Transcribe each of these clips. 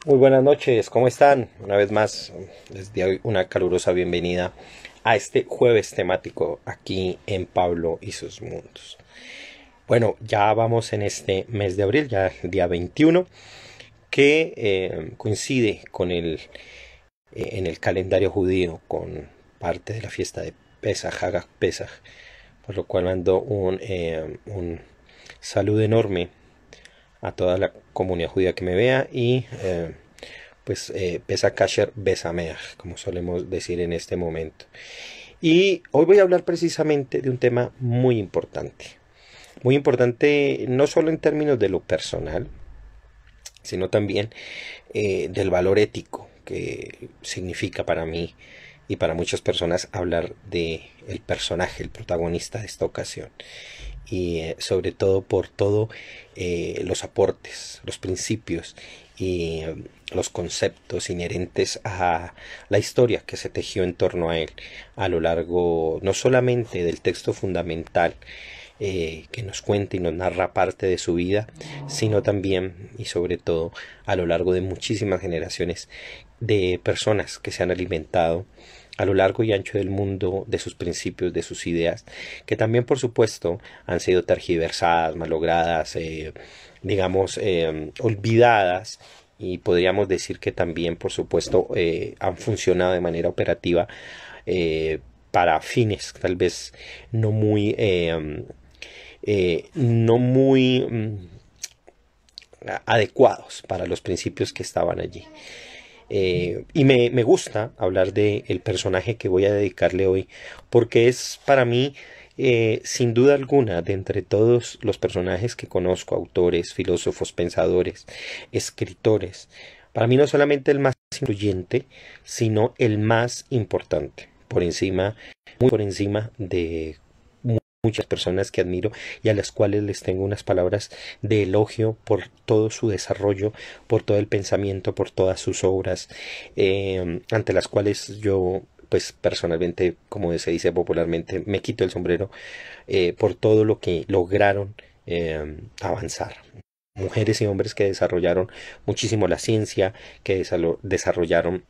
Muy buenas noches, ¿cómo están? Una vez más, les doy una calurosa bienvenida a este jueves temático aquí en Pablo y sus mundos. Bueno, ya vamos en este mes de abril, ya el día 21, que coincide con en el calendario judío, con parte de la fiesta de Pesaj, Hagag Pesaj, por lo cual mando un saludo enorme a toda la comunidad judía que me vea y Pesa Kasher Besameach, como solemos decir en este momento. Y hoy voy a hablar precisamente de un tema muy importante no solo en términos de lo personal, sino también del valor ético que significa para mí y para muchas personas hablar de el personaje, el protagonista de esta ocasión. Y sobre todo por todo los aportes, los principios y los conceptos inherentes a la historia que se tejió en torno a él a lo largo no solamente del texto fundamental que nos cuenta y nos narra parte de su vida, sino también y sobre todo a lo largo de muchísimas generaciones de personas que se han alimentado a lo largo y ancho del mundo de sus principios, de sus ideas, que también por supuesto han sido tergiversadas, malogradas, olvidadas, y podríamos decir que también por supuesto han funcionado de manera operativa para fines tal vez no muy no muy adecuados para los principios que estaban allí. Me gusta hablar de el personaje que voy a dedicarle hoy porque es para mí sin duda alguna de entre todos los personajes que conozco, autores, filósofos, pensadores, escritores, para mí no solamente el más influyente, sino el más importante, por encima, muy por encima de muchas personas que admiro y a las cuales les tengo unas palabras de elogio por todo su desarrollo, por todo el pensamiento, por todas sus obras, ante las cuales yo pues personalmente, como se dice popularmente, me quito el sombrero por todo lo que lograron avanzar. Mujeres y hombres que desarrollaron muchísimo la ciencia, que desarrollaron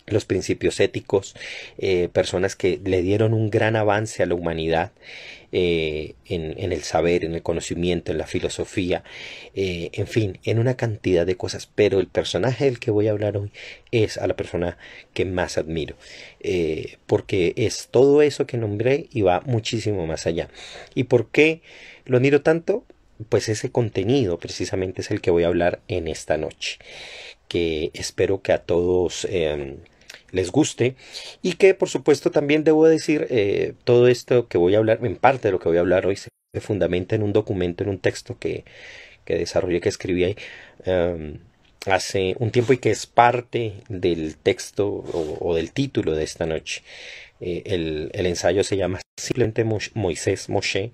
los principios éticos, personas que le dieron un gran avance a la humanidad en el saber, en el conocimiento, en la filosofía, en fin, en una cantidad de cosas. Pero el personaje del que voy a hablar hoy es a la persona que más admiro, porque es todo eso que nombré y va muchísimo más allá. ¿Y por qué lo admiro tanto? Pues ese contenido precisamente es el que voy a hablar en esta noche, que espero que a todos les guste y que por supuesto también debo decir todo esto que voy a hablar, en parte de lo que voy a hablar hoy se fundamenta en un documento, en un texto que desarrollé, que escribí ahí hace un tiempo y que es parte del texto o del título de esta noche. El ensayo se llama simplemente Moisés Moshe,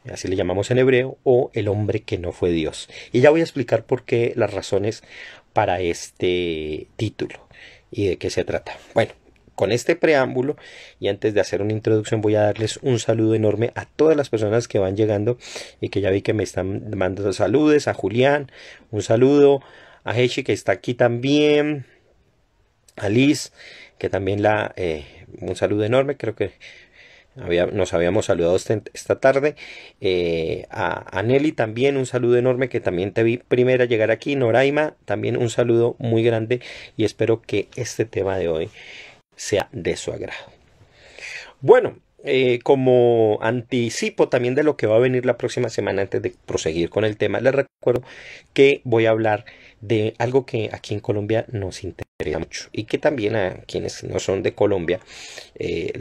así le llamamos en hebreo, o el hombre que no fue Dios. Y ya voy a explicar por qué, las razones para este título y de qué se trata. Bueno, con este preámbulo y antes de hacer una introducción voy a darles un saludo enorme a todas las personas que van llegando y que ya vi que me están mandando saludos, a Julián, un saludo, a Hechi que está aquí también, a Liz, que también un saludo enorme, creo que nos habíamos saludado esta tarde. A Nelly también un saludo enorme, que también te vi primera llegar aquí. Noraima también un saludo muy grande y espero que este tema de hoy sea de su agrado. Bueno, como anticipo también de lo que va a venir la próxima semana antes de proseguir con el tema, les recuerdo que voy a hablar de algo que aquí en Colombia nos interesa mucho y que también a quienes no son de Colombia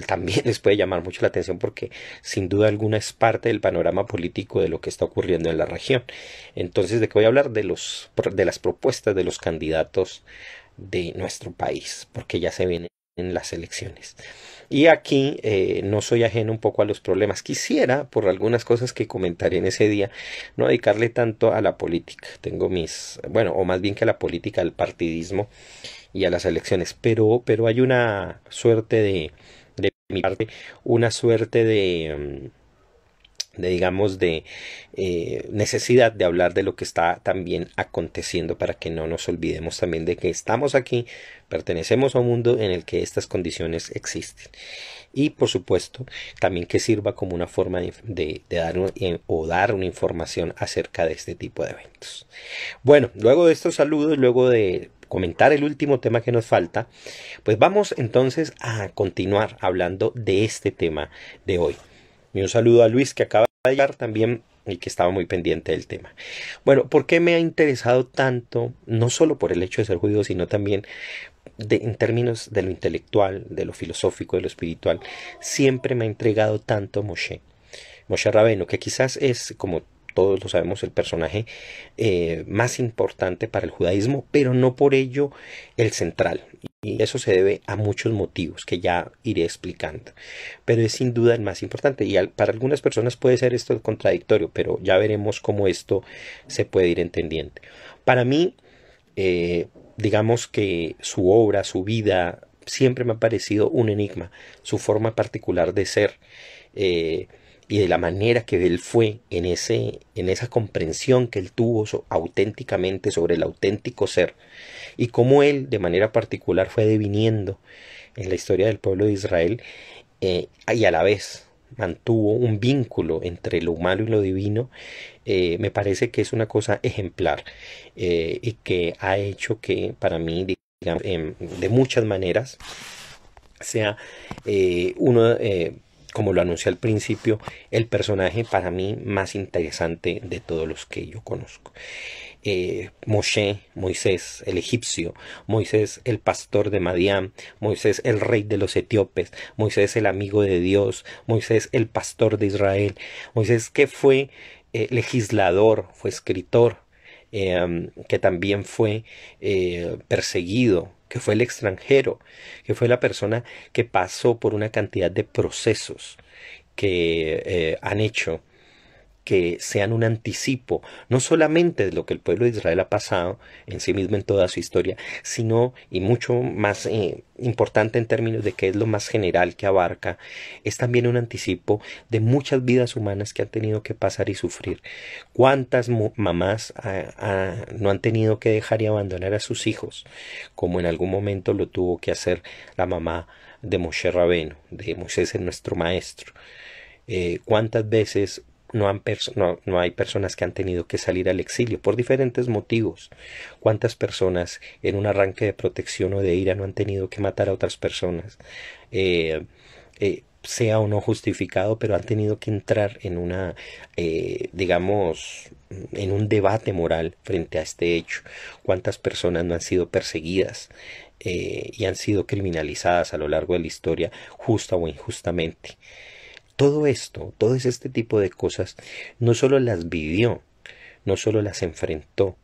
también les puede llamar mucho la atención porque sin duda alguna es parte del panorama político de lo que está ocurriendo en la región. Entonces, ¿de qué voy a hablar? De las propuestas de los candidatos de nuestro país, porque ya se vienen las elecciones. Y aquí no soy ajeno un poco a los problemas. Quisiera, por algunas cosas que comentaré en ese día, no dedicarle tanto a la política. Tengo bueno, o más bien que a la política, al partidismo y a las elecciones. Pero hay una suerte de mi parte, una suerte digamos, de necesidad de hablar de lo que está también aconteciendo para que no nos olvidemos también de que estamos aquí, pertenecemos a un mundo en el que estas condiciones existen. Y por supuesto también que sirva como una forma de dar o dar una información acerca de este tipo de eventos. Bueno, luego de estos saludos, luego de comentar el último tema que nos falta, pues vamos entonces a continuar hablando de este tema de hoy. Y un saludo a Luis, que acaba de llegar también y que estaba muy pendiente del tema. Bueno, ¿por qué me ha interesado tanto? No solo por el hecho de ser judío, sino también en términos de lo intelectual, de lo filosófico, de lo espiritual. Siempre me ha entregado tanto Moshe Rabbeinu, que quizás es, como todos lo sabemos, el personaje más importante para el judaísmo, pero no por ello el central. Y eso se debe a muchos motivos que ya iré explicando. Pero es sin duda el más importante. Y para algunas personas puede ser esto contradictorio, pero ya veremos cómo esto se puede ir entendiendo. Para mí, digamos que su obra, su vida, siempre me ha parecido un enigma. Su forma particular de ser. Y de la manera que él fue en esa comprensión que él tuvo auténticamente sobre el auténtico ser, y cómo él de manera particular fue deviniendo en la historia del pueblo de Israel, y a la vez mantuvo un vínculo entre lo humano y lo divino. Me parece que es una cosa ejemplar, y que ha hecho que para mí, digamos, de muchas maneras sea uno, como lo anuncié al principio, el personaje para mí más interesante de todos los que yo conozco. Moisés el egipcio, Moisés el pastor de Madián, Moisés el rey de los etíopes, Moisés el amigo de Dios, Moisés el pastor de Israel, Moisés que fue legislador, fue escritor, que también fue perseguido, que fue el extranjero, que fue la persona que pasó por una cantidad de procesos que han hecho que sean un anticipo, no solamente de lo que el pueblo de Israel ha pasado en sí mismo en toda su historia, sino, y mucho más importante en términos de que es lo más general que abarca, es también un anticipo de muchas vidas humanas que han tenido que pasar y sufrir. ¿Cuántas mamás no han tenido que dejar y abandonar a sus hijos, como en algún momento lo tuvo que hacer la mamá de Moshe Rabbeinu, de Moisés, nuestro maestro? ¿Cuántas veces no hay personas que han tenido que salir al exilio por diferentes motivos? ¿Cuántas personas en un arranque de protección o de ira no han tenido que matar a otras personas? Sea o no justificado, pero han tenido que entrar en una, digamos, en un debate moral frente a este hecho. ¿Cuántas personas no han sido perseguidas y han sido criminalizadas a lo largo de la historia, justa o injustamente? Todo esto, todo este tipo de cosas, no solo las vivió, no solo las enfrentó,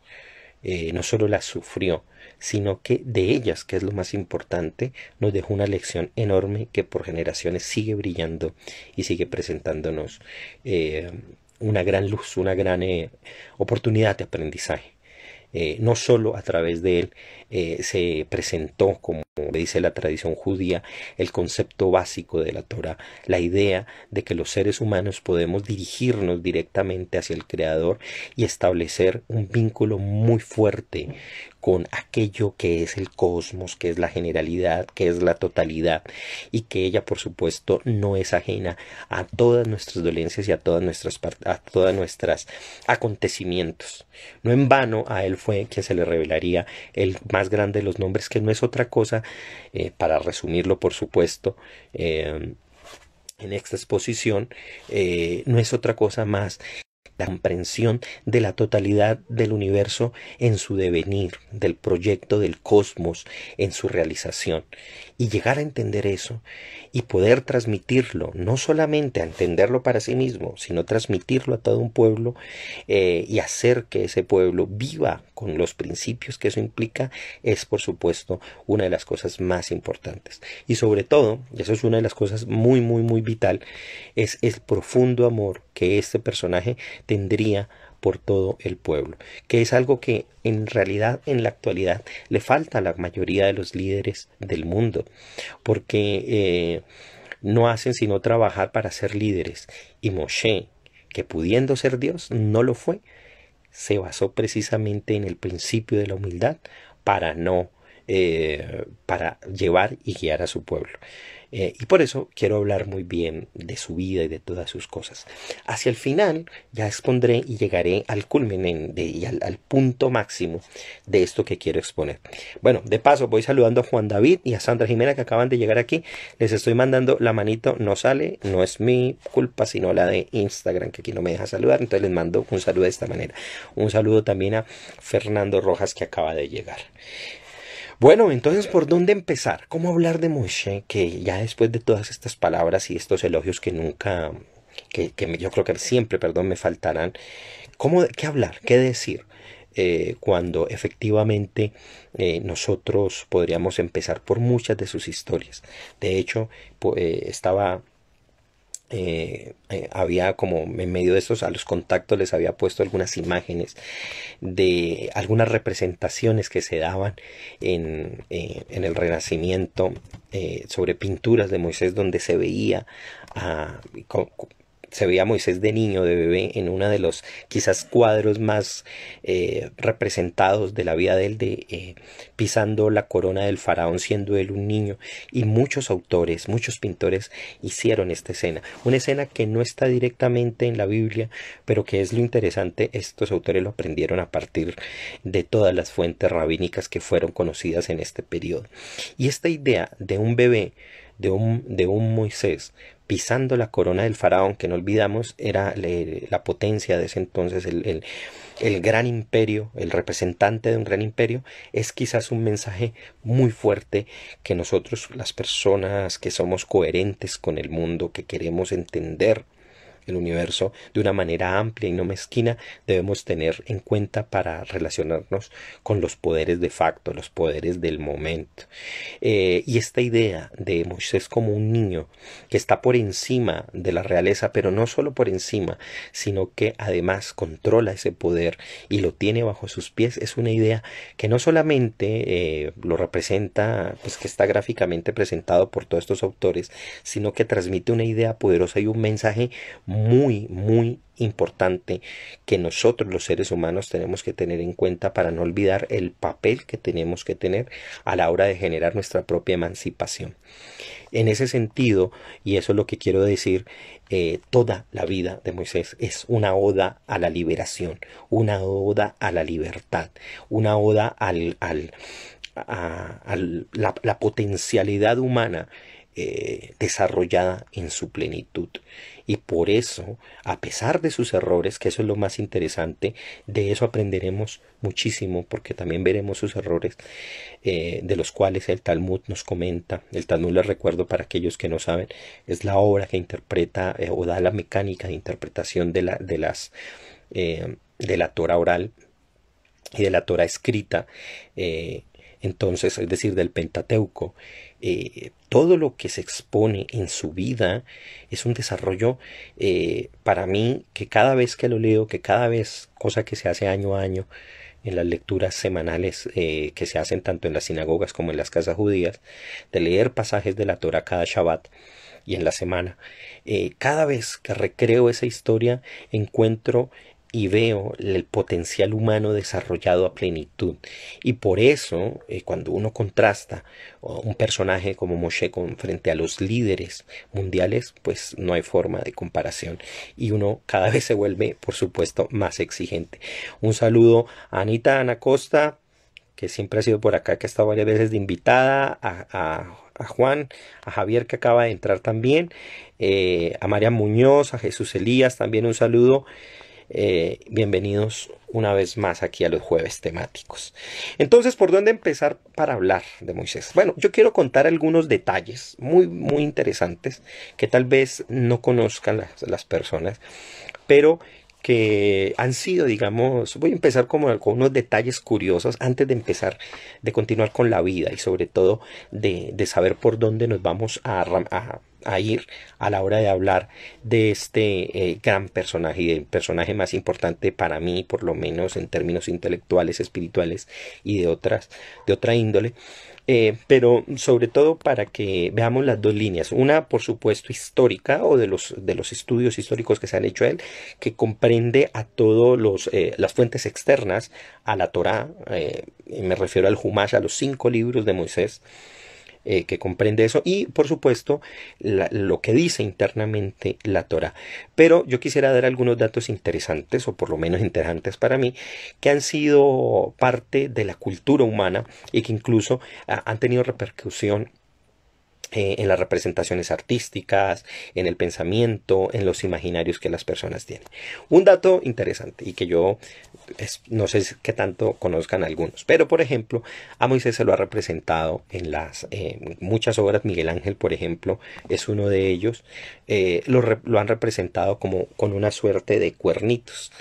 no solo las sufrió, sino que de ellas, que es lo más importante, nos dejó una lección enorme que por generaciones sigue brillando y sigue presentándonos una gran luz, una gran oportunidad de aprendizaje. No solo a través de él se presentó, como dice la tradición judía, el concepto básico de la Torá, la idea de que los seres humanos podemos dirigirnos directamente hacia el Creador y establecer un vínculo muy fuerte con aquello que es el cosmos, que es la generalidad, que es la totalidad, y que ella, por supuesto, no es ajena a todas nuestras dolencias y a todas nuestras acontecimientos. No en vano a él fue quien se le revelaría el más grande de los nombres, que no es otra cosa, para resumirlo, por supuesto, en esta exposición, no es otra cosa más la comprensión de la totalidad del universo en su devenir, del proyecto del cosmos en su realización, y llegar a entender eso y poder transmitirlo, no solamente a entenderlo para sí mismo, sino transmitirlo a todo un pueblo, y hacer que ese pueblo viva con los principios que eso implica, es por supuesto una de las cosas más importantes. Y sobre todo, y eso es una de las cosas muy muy vital, es el profundo amor que este personaje tendría por todo el pueblo, que es algo que en realidad en la actualidad le falta a la mayoría de los líderes del mundo, porque no hacen sino trabajar para ser líderes. Y Moshe, que pudiendo ser Dios, no lo fue, se basó precisamente en el principio de la humildad para no para llevar y guiar a su pueblo. Y por eso quiero hablar muy bien de su vida y de todas sus cosas. Hacia el final ya expondré y llegaré al culmen y al punto máximo de esto que quiero exponer. Bueno, de paso voy saludando a Juan David y a Sandra Jimena, que acaban de llegar aquí. Les estoy mandando la manito, no sale, no es mi culpa, sino la de Instagram, que aquí no me deja saludar. Entonces les mando un saludo de esta manera. Un saludo también a Fernando Rojas, que acaba de llegar. Bueno, entonces, ¿por dónde empezar? ¿Cómo hablar de Moshe? Que ya después de todas estas palabras y estos elogios que nunca, yo creo que siempre, perdón, me faltarán. ¿Qué hablar? ¿Qué decir? Cuando efectivamente nosotros podríamos empezar por muchas de sus historias. De hecho, había como en medio de estos a los contactos les había puesto algunas imágenes de algunas representaciones que se daban en el Renacimiento sobre pinturas de Moisés, donde se veía a Moisés de niño, de bebé, en uno de los quizás cuadros más representados de la vida de él, pisando la corona del faraón, siendo él un niño. Y muchos autores, muchos pintores hicieron esta escena. Una escena que no está directamente en la Biblia, pero que es lo interesante. Estos autores lo aprendieron a partir de todas las fuentes rabínicas que fueron conocidas en este periodo. Y esta idea de un bebé, de un Moisés pisando la corona del faraón, que no olvidamos era la potencia de ese entonces, el gran imperio, el representante de un gran imperio, es quizás un mensaje muy fuerte que nosotros, las personas que somos coherentes con el mundo, que queremos entender el universo de una manera amplia y no mezquina, debemos tener en cuenta para relacionarnos con los poderes de facto, los poderes del momento. Y esta idea de Moisés como un niño que está por encima de la realeza, pero no solo por encima, sino que además controla ese poder y lo tiene bajo sus pies, es una idea que no solamente lo representa, pues que está gráficamente presentado por todos estos autores, sino que transmite una idea poderosa y un mensaje muy, muy importante que nosotros los seres humanos tenemos que tener en cuenta para no olvidar el papel que tenemos que tener a la hora de generar nuestra propia emancipación. En ese sentido, y eso es lo que quiero decir, toda la vida de Moisés es una oda a la liberación, una oda a la libertad, una oda a la potencialidad humana desarrollada en su plenitud. Y por eso, a pesar de sus errores, que eso es lo más interesante, de eso aprenderemos muchísimo, porque también veremos sus errores, de los cuales el Talmud nos comenta. El Talmud, les recuerdo para aquellos que no saben, es la obra que interpreta o da la mecánica de interpretación de la Torah oral y de la Torah escrita, entonces, es decir, del Pentateuco. Todo lo que se expone en su vida es un desarrollo para mí que cada vez que lo leo, que cada vez, cosa que se hace año a año en las lecturas semanales que se hacen tanto en las sinagogas como en las casas judías, de leer pasajes de la Torah cada Shabbat y en la semana, cada vez que recreo esa historia encuentro y veo el potencial humano desarrollado a plenitud. Y por eso, cuando uno contrasta un personaje como Moshe frente a los líderes mundiales, pues no hay forma de comparación. Y uno cada vez se vuelve, por supuesto, más exigente. Un saludo a Anita Ana Costa, que siempre ha sido por acá, que ha estado varias veces de invitada, a Juan, a Javier, que acaba de entrar también, a María Muñoz, a Jesús Elías, también un saludo. Bienvenidos una vez más aquí a los jueves temáticos. Entonces, ¿por dónde empezar para hablar de Moisés? Bueno, yo quiero contar algunos detalles muy, muy interesantes que tal vez no conozcan las personas, pero que han sido, digamos, voy a empezar con unos detalles curiosos antes de empezar, de continuar con la vida y sobre todo de saber por dónde nos vamos a a ir a la hora de hablar de este gran personaje y del personaje más importante para mí, por lo menos en términos intelectuales, espirituales y de otra índole. Pero sobre todo para que veamos las dos líneas, una por supuesto histórica o de los estudios históricos que se han hecho a él, que comprende a todos las fuentes externas a la Torá, me refiero al Humash, a los 5 libros de Moisés, que comprende eso, y por supuesto lo que dice internamente la Torá. Pero yo quisiera dar algunos datos interesantes, o por lo menos interesantes para mí, que han sido parte de la cultura humana y que incluso han tenido repercusión en las representaciones artísticas, en el pensamiento, en los imaginarios que las personas tienen. Un dato interesante y que yo no sé qué tanto conozcan algunos, pero por ejemplo a Moisés se lo ha representado en las muchas obras. Miguel Ángel, por ejemplo, es uno de ellos. Lo han representado como con una suerte de cuernitos.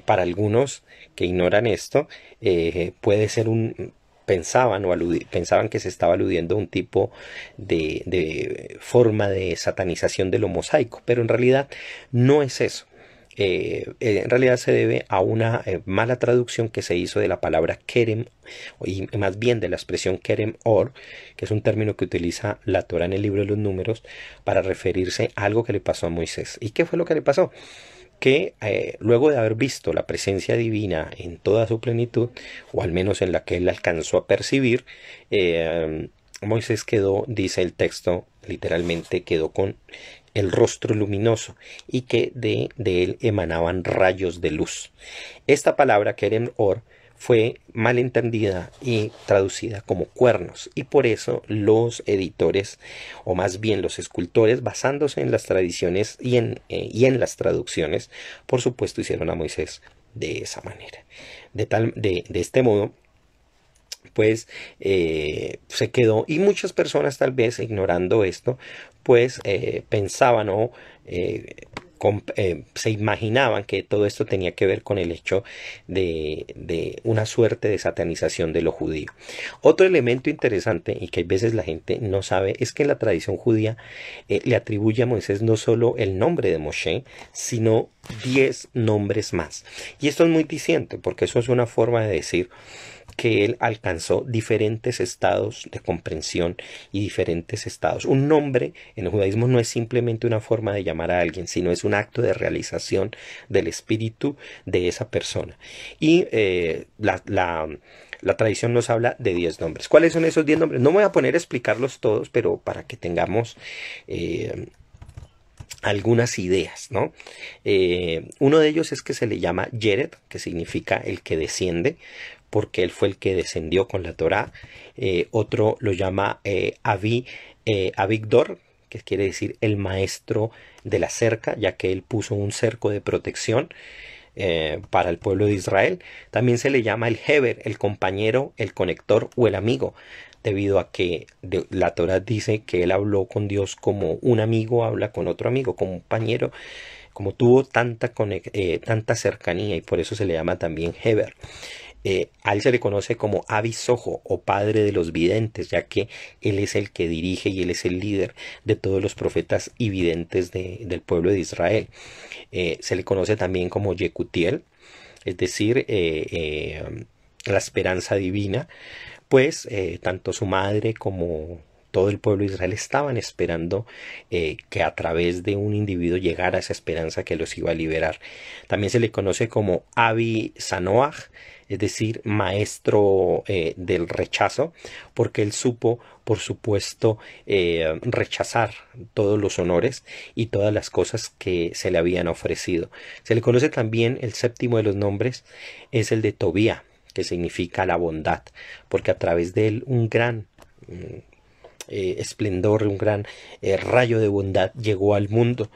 Para algunos que ignoran esto, puede ser pensaban que se estaba aludiendo a un tipo de forma de satanización de lo mosaico, pero en realidad no es eso. En realidad se debe a una mala traducción que se hizo de la palabra kerem, y más bien de la expresión kerem or, que es un término que utiliza la Torá en el libro de los Números para referirse a algo que le pasó a Moisés. ¿Y qué fue lo que le pasó? Que luego de haber visto la presencia divina en toda su plenitud, o al menos en la que él alcanzó a percibir, Moisés quedó, dice el texto, literalmente quedó con el rostro luminoso y que de él emanaban rayos de luz. Esta palabra Kerem Or fue mal entendida y traducida como cuernos, y por eso los editores, o más bien los escultores, basándose en las tradiciones y en las traducciones, por supuesto hicieron a Moisés de esa manera. De este modo, pues se quedó, y muchas personas tal vez ignorando esto, pues pensaban o se imaginaban que todo esto tenía que ver con el hecho de una suerte de satanización de lo judío. Otro elemento interesante y que a veces la gente no sabe es que en la tradición judía le atribuye a Moisés no solo el nombre de Moshe, sino 10 nombres más. Y esto es muy diciente porque eso es una forma de decir que él alcanzó diferentes estados de comprensión y diferentes estados. Un nombre en el judaísmo no es simplemente una forma de llamar a alguien, sino es un acto de realización del espíritu de esa persona. Y la tradición nos habla de 10 nombres. ¿Cuáles son esos 10 nombres? No me voy a poner a explicarlos todos, pero para que tengamos algunas ideas, ¿no? Uno de ellos es que se le llama Yered, que significa el que desciende, porque él fue el que descendió con la Torá. Otro lo llama Avigdor, que quiere decir el maestro de la cerca, ya que él puso un cerco de protección para el pueblo de Israel. También se le llama el Heber, el compañero, el conector o el amigo, debido a que la Torá dice que él habló con Dios como un amigo habla con otro amigo, como un compañero, como tuvo tanta cercanía, y por eso se le llama también Heber. A él se le conoce como Abisojo o padre de los videntes, ya que él es el que dirige y él es el líder de todos los profetas y videntes del pueblo de Israel. Se le conoce también como Yecutiel, es decir, la esperanza divina, pues tanto su madre como todo el pueblo de Israel estaban esperando que a través de un individuo llegara esa esperanza que los iba a liberar. También se le conoce como Abi Sanoach, es decir, maestro del rechazo, porque él supo, por supuesto, rechazar todos los honores y todas las cosas que se le habían ofrecido. Se le conoce también, el séptimo de los nombres es el de Tobía, que significa la bondad, porque a través de él un gran esplendor, un gran rayo de bondad llegó al mundo.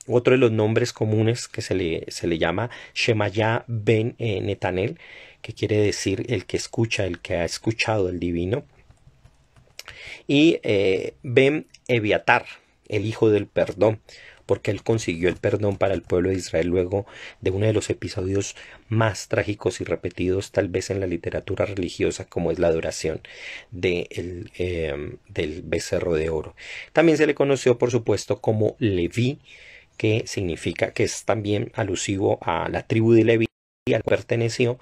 Otro de los nombres comunes que se le llama Shemaya ben Netanel, que quiere decir el que escucha, el que ha escuchado el divino. Y Ben Eviatar, el hijo del perdón, porque él consiguió el perdón para el pueblo de Israel luego de uno de los episodios más trágicos y repetidos tal vez en la literatura religiosa, como es la adoración del becerro de oro. También se le conoció, por supuesto, como Leví, que significa, que es también alusivo a la tribu de Leví al que perteneció,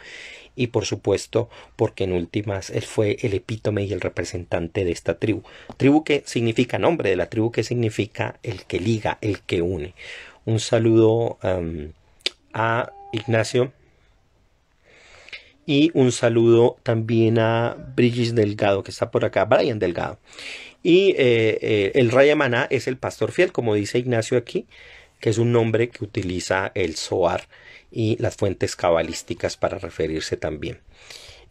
y por supuesto porque en últimas él fue el epítome y el representante de esta tribu que significa, nombre de la tribu que significa el que liga, el que une. Un saludo a Ignacio y un saludo también a Brigitte Delgado, que está por acá, Brian Delgado. Y el Raya Maná es el pastor fiel, como dice Ignacio aquí, que es un nombre que utiliza el Zohar y las fuentes cabalísticas para referirse también.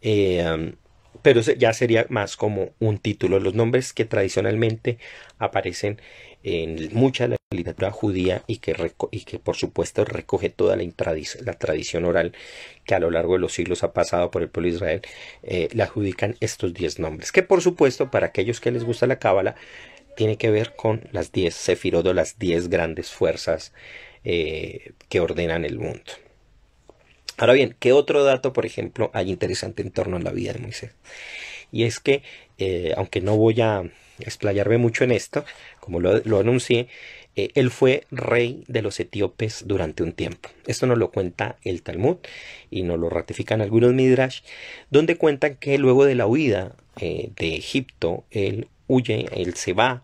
Pero ya sería más como un título. Los nombres que tradicionalmente aparecen en mucha de la literatura judía y que por supuesto recoge toda la tradición oral que a lo largo de los siglos ha pasado por el pueblo de Israel, le adjudican estos 10 nombres, que por supuesto para aquellos que les gusta la cábala tiene que ver con las 10 sefirot, o las 10 grandes fuerzas que ordenan el mundo. Ahora bien, ¿qué otro dato, por ejemplo, hay interesante en torno a la vida de Moisés? Y es que, aunque no voy a explayarme mucho en esto, como lo anuncié, él fue rey de los etíopes durante un tiempo. Esto nos lo cuenta el Talmud y nos lo ratifican algunos Midrash, donde cuentan que luego de la huida de Egipto, él huye, él se va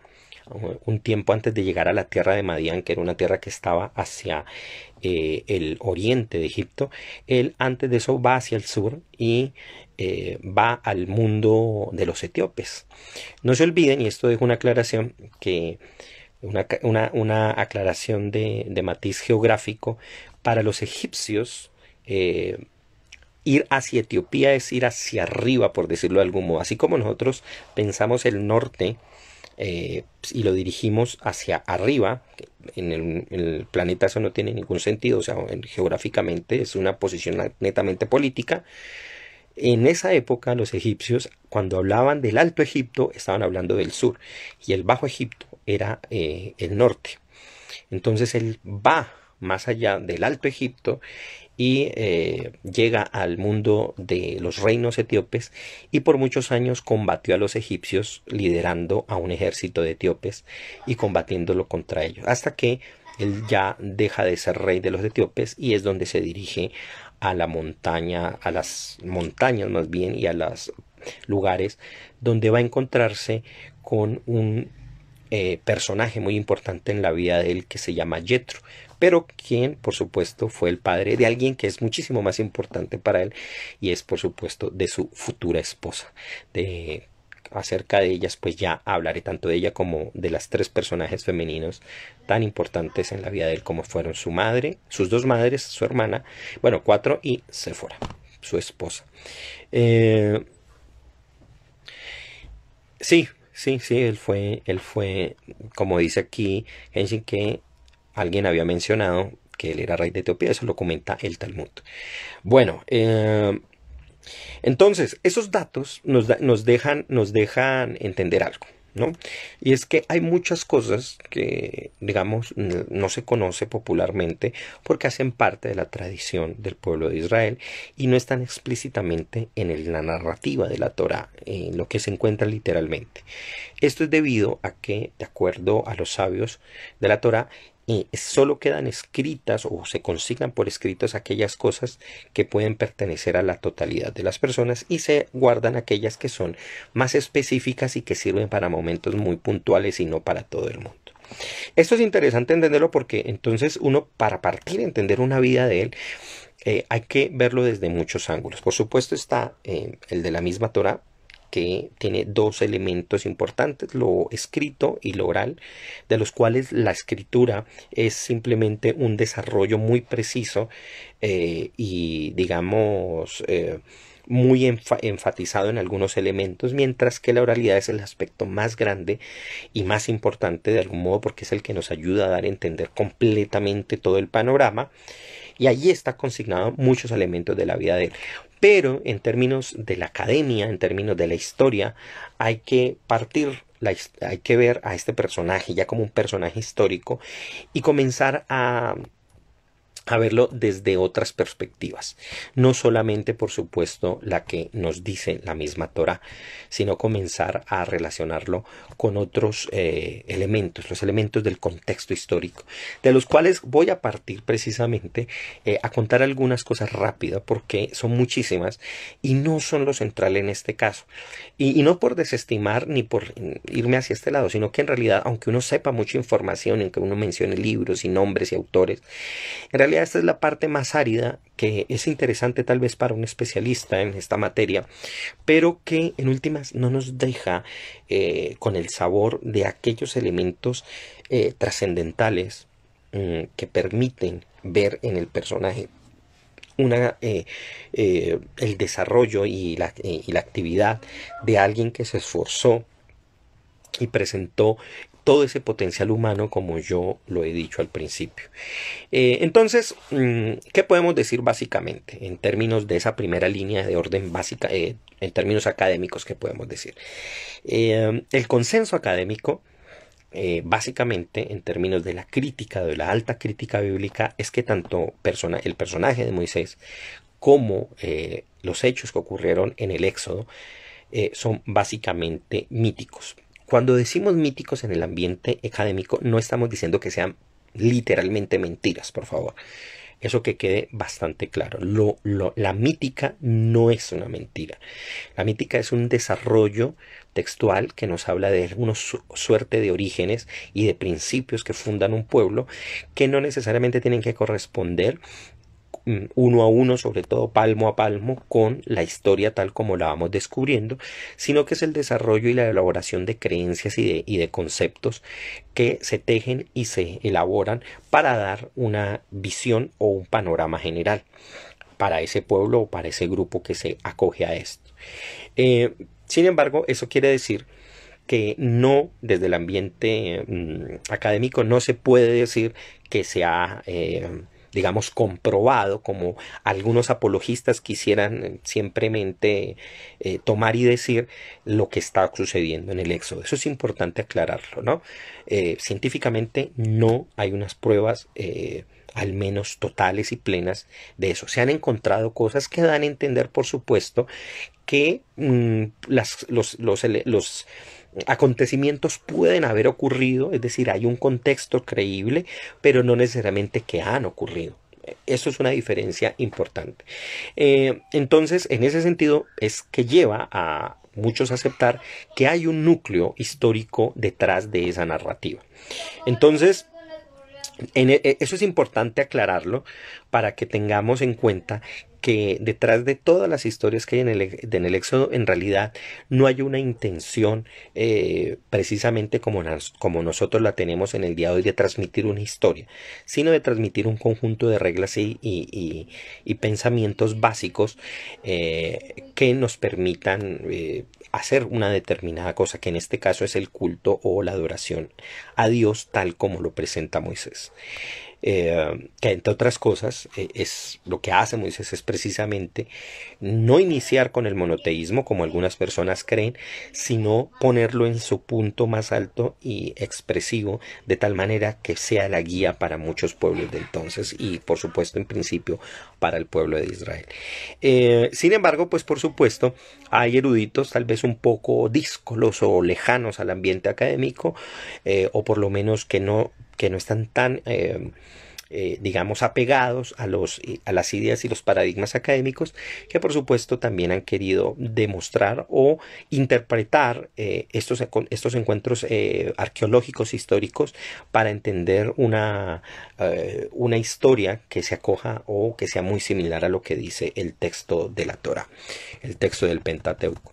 un tiempo antes de llegar a la tierra de Madián, que era una tierra que estaba hacia el oriente de Egipto. Él antes de eso va hacia el sur y va al mundo de los etíopes. No se olviden, y esto dejo una aclaración, que una aclaración de matiz geográfico: para los egipcios, ir hacia Etiopía es ir hacia arriba, por decirlo de algún modo. Así como nosotros pensamos el norte y lo dirigimos hacia arriba, en el planeta eso no tiene ningún sentido, o sea, geográficamente es una posición netamente política. En esa época los egipcios, cuando hablaban del Alto Egipto, estaban hablando del sur, y el Bajo Egipto era el norte. Entonces él va más allá del Alto Egipto y llega al mundo de los reinos etíopes, y por muchos años combatió a los egipcios, liderando a un ejército de etíopes y combatiéndolo contra ellos, hasta que él ya deja de ser rey de los etíopes y es donde se dirige a la montaña, a las montañas más bien, y a los lugares donde va a encontrarse con un personaje muy importante en la vida de él, que se llama Yetro, pero quien por supuesto fue el padre de alguien que es muchísimo más importante para él, y es por supuesto de su futura esposa. Acerca de ellas pues ya hablaré, tanto de ella como de las 3 personajes femeninos tan importantes en la vida de él, como fueron su madre, sus 2 madres, su hermana, bueno, 4, y Séfora, su esposa. Sí, él fue, como dice aquí Henshin, que alguien había mencionado que él era rey de Etiopía. Eso lo comenta el Talmud. Bueno, entonces esos datos nos dejan entender algo, ¿no? Y es que hay muchas cosas que, digamos, no se conoce popularmente porque hacen parte de la tradición del pueblo de Israel y no están explícitamente en la narrativa de la Torá, en lo que se encuentra literalmente. Esto es debido a que, de acuerdo a los sabios de la Torá, solo quedan escritas o se consignan por escritos aquellas cosas que pueden pertenecer a la totalidad de las personas, y se guardan aquellas que son más específicas y que sirven para momentos muy puntuales y no para todo el mundo. Esto es interesante entenderlo porque entonces uno, para partir a entender una vida de él, hay que verlo desde muchos ángulos. Por supuesto está el de la misma Torá, que tiene 2 elementos importantes: lo escrito y lo oral, de los cuales la escritura es simplemente un desarrollo muy preciso y digamos muy enfatizado en algunos elementos, mientras que la oralidad es el aspecto más grande y más importante de algún modo, porque es el que nos ayuda a dar a entender completamente todo el panorama, y allí está consignado muchos elementos de la vida de él. Pero en términos de la academia, en términos de la historia, hay que partir hay que ver a este personaje ya como un personaje histórico y comenzar a verlo desde otras perspectivas, no solamente por supuesto la que nos dice la misma Torá, sino comenzar a relacionarlo con otros elementos, los elementos del contexto histórico, de los cuales voy a partir precisamente a contar algunas cosas rápidas porque son muchísimas y no son lo central en este caso, y no por desestimar ni por irme hacia este lado, sino que en realidad aunque uno sepa mucha información, en que uno mencione libros y nombres y autores, en realidad esta es la parte más árida que es interesante tal vez para un especialista en esta materia, pero que en últimas no nos deja con el sabor de aquellos elementos trascendentales que permiten ver en el personaje el desarrollo y la actividad de alguien que se esforzó y presentó todo ese potencial humano como yo lo he dicho al principio. Entonces, ¿qué podemos decir básicamente en términos de esa primera línea de orden básica, en términos académicos? ¿Qué podemos decir? El consenso académico, básicamente en términos de la crítica, de la alta crítica bíblica, es que tanto el personaje de Moisés como los hechos que ocurrieron en el Éxodo son básicamente míticos. Cuando decimos míticos en el ambiente académico, no estamos diciendo que sean literalmente mentiras, por favor. Eso que quede bastante claro. La mítica no es una mentira. La mítica es un desarrollo textual que nos habla de una suerte de orígenes y de principios que fundan un pueblo que no necesariamente tienen que corresponder uno a uno, sobre todo palmo a palmo, con la historia tal como la vamos descubriendo, sino que es el desarrollo y la elaboración de creencias y de conceptos que se tejen y se elaboran para dar una visión o un panorama general para ese pueblo o para ese grupo que se acoge a esto. Sin embargo, eso quiere decir que no, desde el ambiente académico, no se puede decir que se ha digamos, comprobado, como algunos apologistas quisieran simplemente tomar y decir lo que está sucediendo en el Éxodo. Eso es importante aclararlo, ¿no? Científicamente no hay unas pruebas al menos totales y plenas de eso. Se han encontrado cosas que dan a entender, por supuesto, que los acontecimientos pueden haber ocurrido, es decir, hay un contexto creíble, pero no necesariamente que han ocurrido. Eso es una diferencia importante. Entonces, en ese sentido, es que lleva a muchos a aceptar que hay un núcleo histórico detrás de esa narrativa. Entonces, eso es importante aclararlo para que tengamos en cuenta que detrás de todas las historias que hay en el Éxodo, en realidad no hay una intención precisamente como nosotros la tenemos en el día de hoy de transmitir una historia, sino de transmitir un conjunto de reglas y pensamientos básicos que nos permitan hacer una determinada cosa, que en este caso es el culto o la adoración a Dios tal como lo presenta Moisés. Que entre otras cosas es lo que hace Moisés es precisamente no iniciar con el monoteísmo como algunas personas creen, sino ponerlo en su punto más alto y expresivo, de tal manera que sea la guía para muchos pueblos de entonces y por supuesto en principio para el pueblo de Israel. Sin embargo, pues por supuesto hay eruditos tal vez un poco díscolos o lejanos al ambiente académico, o por lo menos que no están tan digamos apegados a las ideas y los paradigmas académicos, que por supuesto también han querido demostrar o interpretar estos encuentros arqueológicos históricos para entender una historia que se acoja o que sea muy similar a lo que dice el texto de la Torá, el texto del Pentateuco.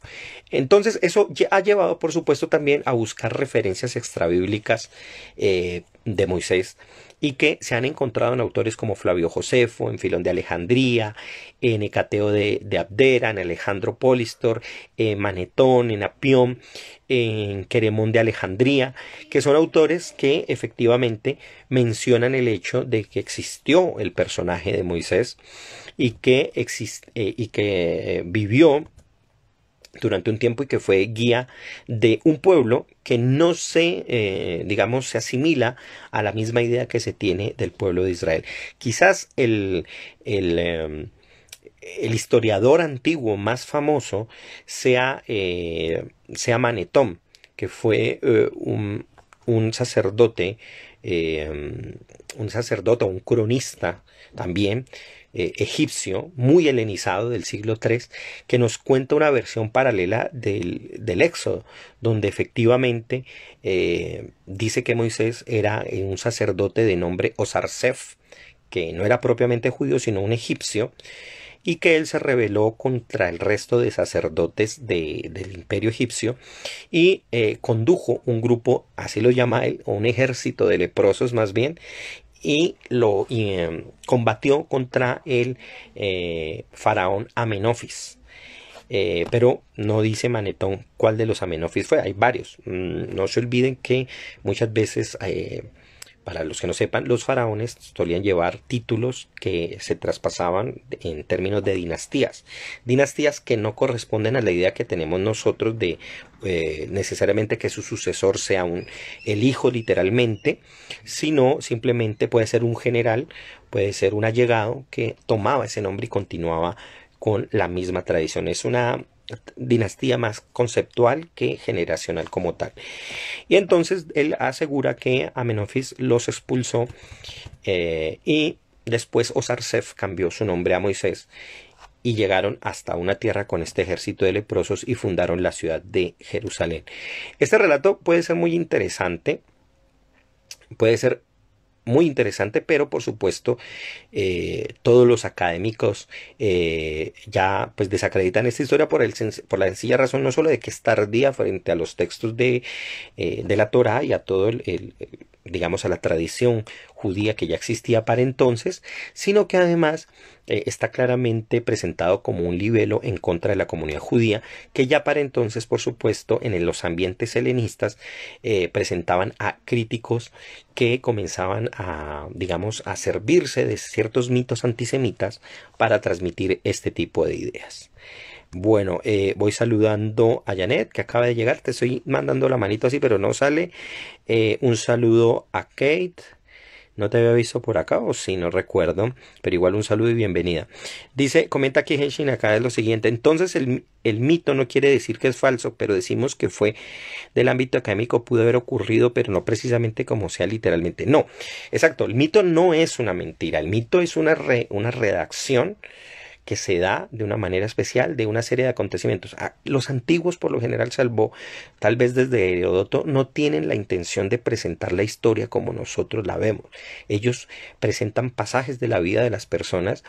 Entonces eso ha llevado por supuesto también a buscar referencias extrabíblicas de Moisés, y que se han encontrado en autores como Flavio Josefo, en Filón de Alejandría, en Hecateo de Abdera, en Alejandro Pólistor, en Manetón, en Apión, en Queremón de Alejandría, que son autores que efectivamente mencionan el hecho de que existió el personaje de Moisés y que vivió durante un tiempo y que fue guía de un pueblo que no se, digamos, se asimila a la misma idea que se tiene del pueblo de Israel. Quizás el historiador antiguo más famoso sea Manetón, que fue un sacerdote, un cronista también, egipcio, muy helenizado del siglo III, que nos cuenta una versión paralela del Éxodo, donde efectivamente dice que Moisés era un sacerdote de nombre Osarsef, que no era propiamente judío, sino un egipcio, y que él se rebeló contra el resto de sacerdotes del imperio egipcio y condujo un grupo, así lo llama él, o un ejército de leprosos más bien, y combatió contra el faraón Amenofis. Pero no dice Manetón cuál de los Amenofis fue, hay varios. No se olviden que muchas veces, para los que no sepan, los faraones solían llevar títulos que se traspasaban en términos de dinastías. Dinastías que no corresponden a la idea que tenemos nosotros de necesariamente que su sucesor sea el hijo literalmente, sino simplemente puede ser un general, puede ser un allegado que tomaba ese nombre y continuaba con la misma tradición. Es una dinastía más conceptual que generacional como tal. Y entonces él asegura que Amenofis los expulsó y después Osarsef cambió su nombre a Moisés y llegaron hasta una tierra con este ejército de leprosos y fundaron la ciudad de Jerusalén. Este relato puede ser muy interesante, pero por supuesto todos los académicos ya pues desacreditan esta historia por la sencilla razón no solo de que es tardía frente a los textos de la Torá y a todo digamos a la tradición judía que ya existía para entonces, sino que además está claramente presentado como un libelo en contra de la comunidad judía, que ya para entonces, por supuesto, en los ambientes helenistas presentaban a críticos que comenzaban a, digamos, a servirse de ciertos mitos antisemitas para transmitir este tipo de ideas. Bueno, voy saludando a Janet, que acaba de llegar. Te estoy mandando la manito así, pero no sale. Un saludo a Kate. No te había visto por acá, o sí, no recuerdo, pero igual un saludo y bienvenida. Dice, comenta aquí Henshin acá es lo siguiente. Entonces el mito no quiere decir que es falso, pero decimos que fue del ámbito académico, pudo haber ocurrido, pero no precisamente como sea literalmente. No, exacto, el mito no es una mentira, el mito es una redacción que se da de una manera especial de una serie de acontecimientos. Los antiguos, por lo general, salvo tal vez desde Heródoto, no tienen la intención de presentar la historia como nosotros la vemos. Ellos presentan pasajes de la vida de las personas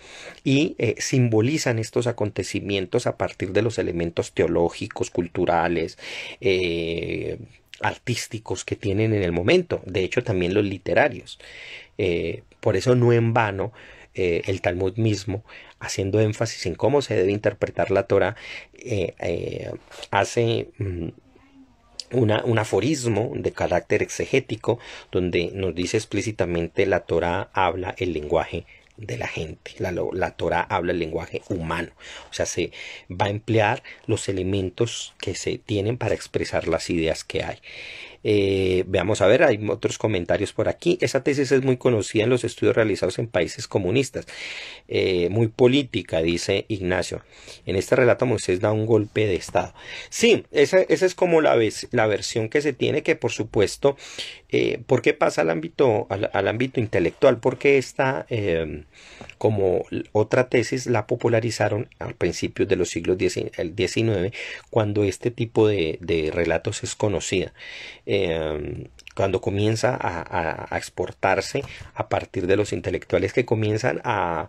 y simbolizan estos acontecimientos a partir de los elementos teológicos, culturales, artísticos que tienen en el momento. De hecho, también los literarios. Por eso no en vano el Talmud mismo, haciendo énfasis en cómo se debe interpretar la Torah, hace un aforismo de carácter exegético donde nos dice explícitamente la Torah habla el lenguaje de la gente, la Torah habla el lenguaje humano, o sea, se va a emplear los elementos que se tienen para expresar las ideas que hay. Veamos a ver, hay otros comentarios por aquí. Esa tesis es muy conocida en los estudios realizados en países comunistas, muy política, dice Ignacio. En este relato Moisés da un golpe de estado. Sí, esa es como la versión que se tiene, que por supuesto, ¿por qué pasa al ámbito intelectual? Porque esta, como otra tesis, la popularizaron a principios de los siglos XIX, cuando este tipo de relatos es conocida. Cuando comienza a exportarse a partir de los intelectuales que comienzan a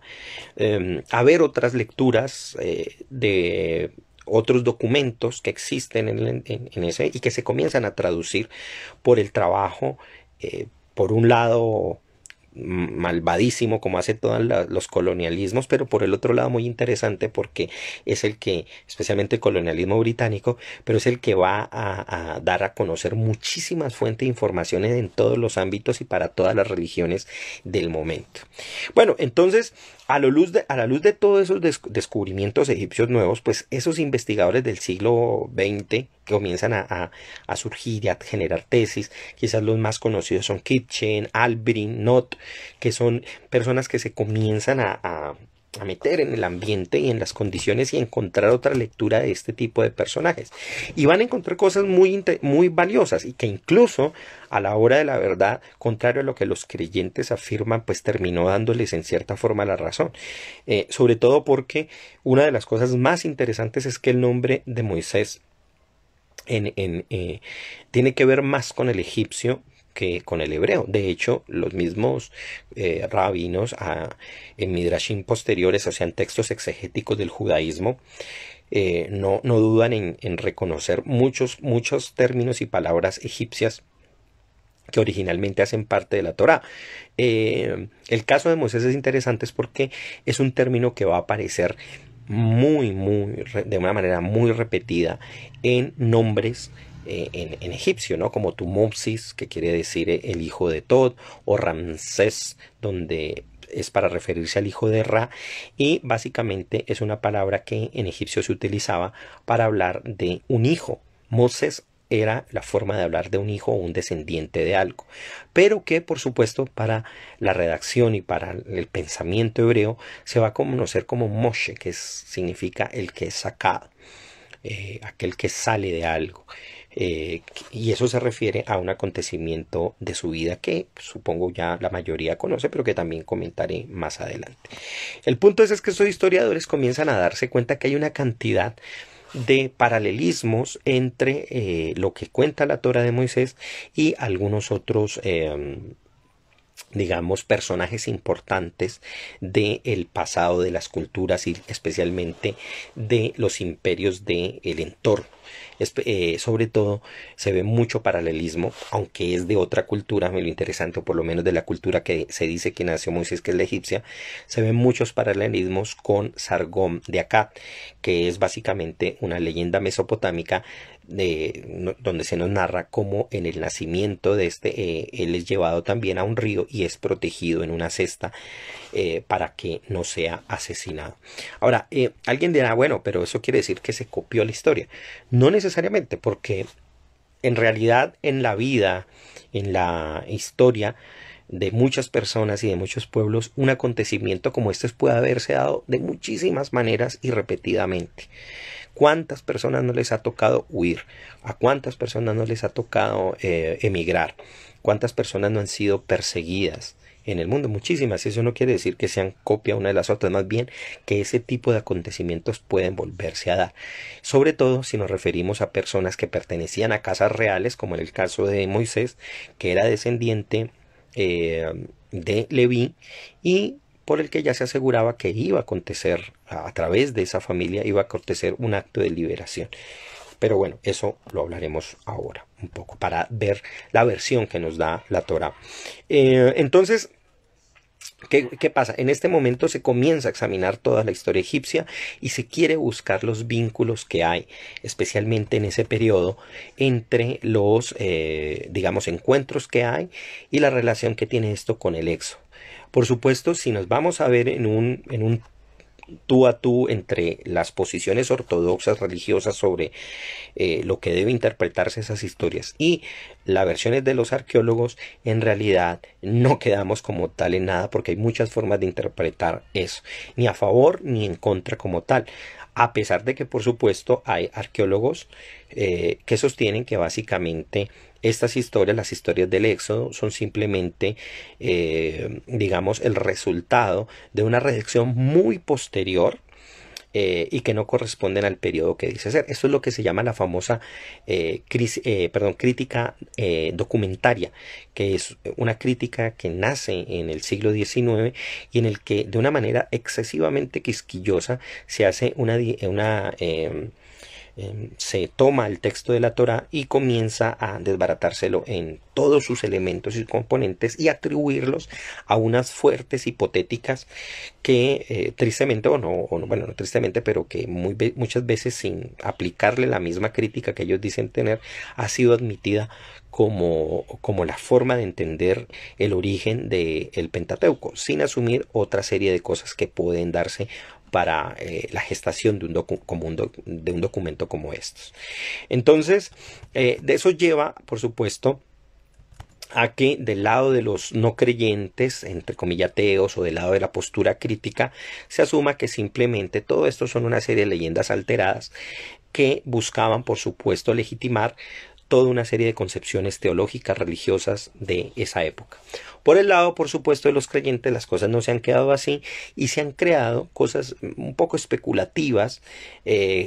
ver otras lecturas de otros documentos que existen en ese y que se comienzan a traducir por el trabajo, por un lado malvadísimo como hace todos los colonialismos, pero por el otro lado muy interesante porque es el que, especialmente el colonialismo británico, pero es el que va a dar a conocer muchísimas fuentes de informaciones en todos los ámbitos y para todas las religiones del momento. Bueno, entonces a la luz de todos esos descubrimientos egipcios nuevos, pues esos investigadores del siglo XX que comienzan a surgir y a generar tesis, quizás los más conocidos son Kitchen, Albrin, Knott, que son personas que se comienzan a meter en el ambiente y en las condiciones y encontrar otra lectura de este tipo de personajes. Y van a encontrar cosas muy valiosas y que incluso a la hora de la verdad, contrario a lo que los creyentes afirman, pues terminó dándoles en cierta forma la razón. Sobre todo porque una de las cosas más interesantes es que el nombre de Moisés tiene que ver más con el egipcio que con el hebreo. De hecho, los mismos rabinos en midrashim posteriores, o sea, en textos exegéticos del judaísmo, no dudan en reconocer muchos términos y palabras egipcias que originalmente hacen parte de la Torá. El caso de Moisés es interesante porque es un término que va a aparecer de una manera muy repetida en nombres en egipcio, ¿no? Como Tumopsis, que quiere decir el hijo de Tod, o Ramsés, donde es para referirse al hijo de Ra, y básicamente es una palabra que en egipcio se utilizaba para hablar de un hijo. Moses era la forma de hablar de un hijo o un descendiente de algo, pero que por supuesto para la redacción y para el pensamiento hebreo se va a conocer como Moshe, que significa el que es sacado, aquel que sale de algo. Y eso se refiere a un acontecimiento de su vida que supongo ya la mayoría conoce, pero que también comentaré más adelante. El punto es que estos historiadores comienzan a darse cuenta que hay una cantidad de paralelismos entre lo que cuenta la Torá de Moisés y algunos otros digamos, personajes importantes del pasado de las culturas y especialmente de los imperios del entorno. Sobre todo se ve mucho paralelismo, aunque es de otra cultura, lo interesante, o por lo menos de la cultura que se dice que nació Moisés, que es la egipcia, se ven muchos paralelismos con Sargón de Akkad, que es básicamente una leyenda mesopotámica donde se nos narra cómo en el nacimiento de él es llevado también a un río y es protegido en una cesta para que no sea asesinado. Ahora, alguien dirá, bueno, pero eso quiere decir que se copió la historia. No necesariamente, porque en realidad en la vida, en la historia de muchas personas y de muchos pueblos, un acontecimiento como este puede haberse dado de muchísimas maneras y repetidamente. ¿Cuántas personas no les ha tocado huir? ¿A cuántas personas no les ha tocado emigrar? ¿Cuántas personas no han sido perseguidas en el mundo? Muchísimas. Eso no quiere decir que sean copia una de las otras, más bien que ese tipo de acontecimientos pueden volverse a dar. Sobre todo si nos referimos a personas que pertenecían a casas reales, como en el caso de Moisés, que era descendiente de Leví y por el que ya se aseguraba que iba a acontecer, a través de esa familia, iba a acontecer un acto de liberación. Pero bueno, eso lo hablaremos ahora un poco para ver la versión que nos da la Torá. Entonces, ¿qué pasa? En este momento se comienza a examinar toda la historia egipcia y se quiere buscar los vínculos que hay, especialmente en ese periodo, entre los, digamos, encuentros que hay y la relación que tiene esto con el Éxodo. Por supuesto, si nos vamos a ver en un tú a tú entre las posiciones ortodoxas religiosas sobre lo que debe interpretarse esas historias y las versiones de los arqueólogos, en realidad no quedamos como tal en nada, porque hay muchas formas de interpretar eso, ni a favor ni en contra como tal. A pesar de que, por supuesto, hay arqueólogos que sostienen que básicamente estas historias, las historias del Éxodo, son simplemente, digamos, el resultado de una redacción muy posterior y que no corresponden al periodo que dice ser. Esto es lo que se llama la famosa crítica documentaria, que es una crítica que nace en el siglo XIX y en el que de una manera excesivamente quisquillosa se hace se toma el texto de la Torá y comienza a desbaratárselo en todos sus elementos y componentes y atribuirlos a unas fuertes hipotéticas que tristemente, bueno, no tristemente, pero que muchas veces sin aplicarle la misma crítica que ellos dicen tener, ha sido admitida como la forma de entender el origen del Pentateuco, sin asumir otra serie de cosas que pueden darse para la gestación de un documento como estos. Entonces, de eso lleva, por supuesto, a que del lado de los no creyentes, entre comillas ateos, o del lado de la postura crítica, se asuma que simplemente todo esto son una serie de leyendas alteradas que buscaban, por supuesto, legitimar toda una serie de concepciones teológicas religiosas de esa época. Por el lado, por supuesto, de los creyentes, las cosas no se han quedado así y se han creado cosas un poco especulativas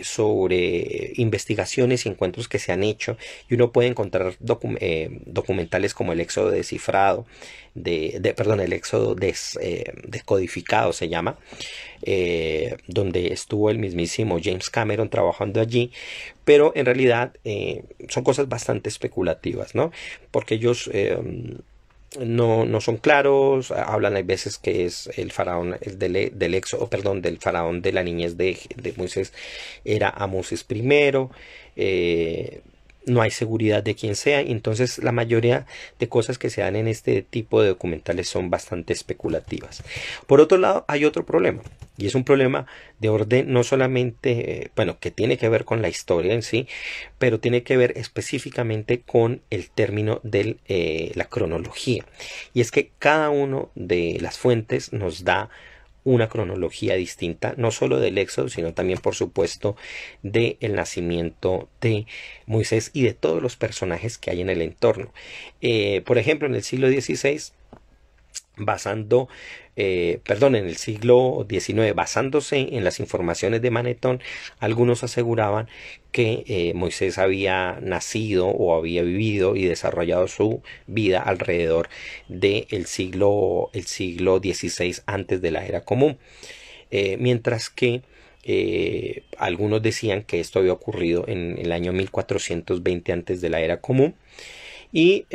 sobre investigaciones y encuentros que se han hecho, y uno puede encontrar documentales como el Éxodo descifrado, el Éxodo descodificado se llama, donde estuvo el mismísimo James Cameron trabajando allí, pero en realidad son cosas bastante especulativas, ¿no? Porque ellos no son claros, hablan hay veces que es el faraón del éxodo, perdón, del faraón de la niñez de Moisés era Amoses I, no hay seguridad de quién sea, y entonces la mayoría de cosas que se dan en este tipo de documentales son bastante especulativas. Por otro lado, hay otro problema, y es un problema de orden no solamente, bueno, que tiene que ver con la historia en sí, pero tiene que ver específicamente con el término de la cronología, y es que cada uno de las fuentes nos da una cronología distinta, no solo del Éxodo, sino también, por supuesto, del nacimiento de Moisés y de todos los personajes que hay en el entorno. Por ejemplo, en el siglo XVI, en el siglo XIX, basándose en las informaciones de Manetón, algunos aseguraban que Moisés había nacido o había vivido y desarrollado su vida alrededor del siglo XVI antes de la era común, mientras que algunos decían que esto había ocurrido en el año 1420 antes de la era común, y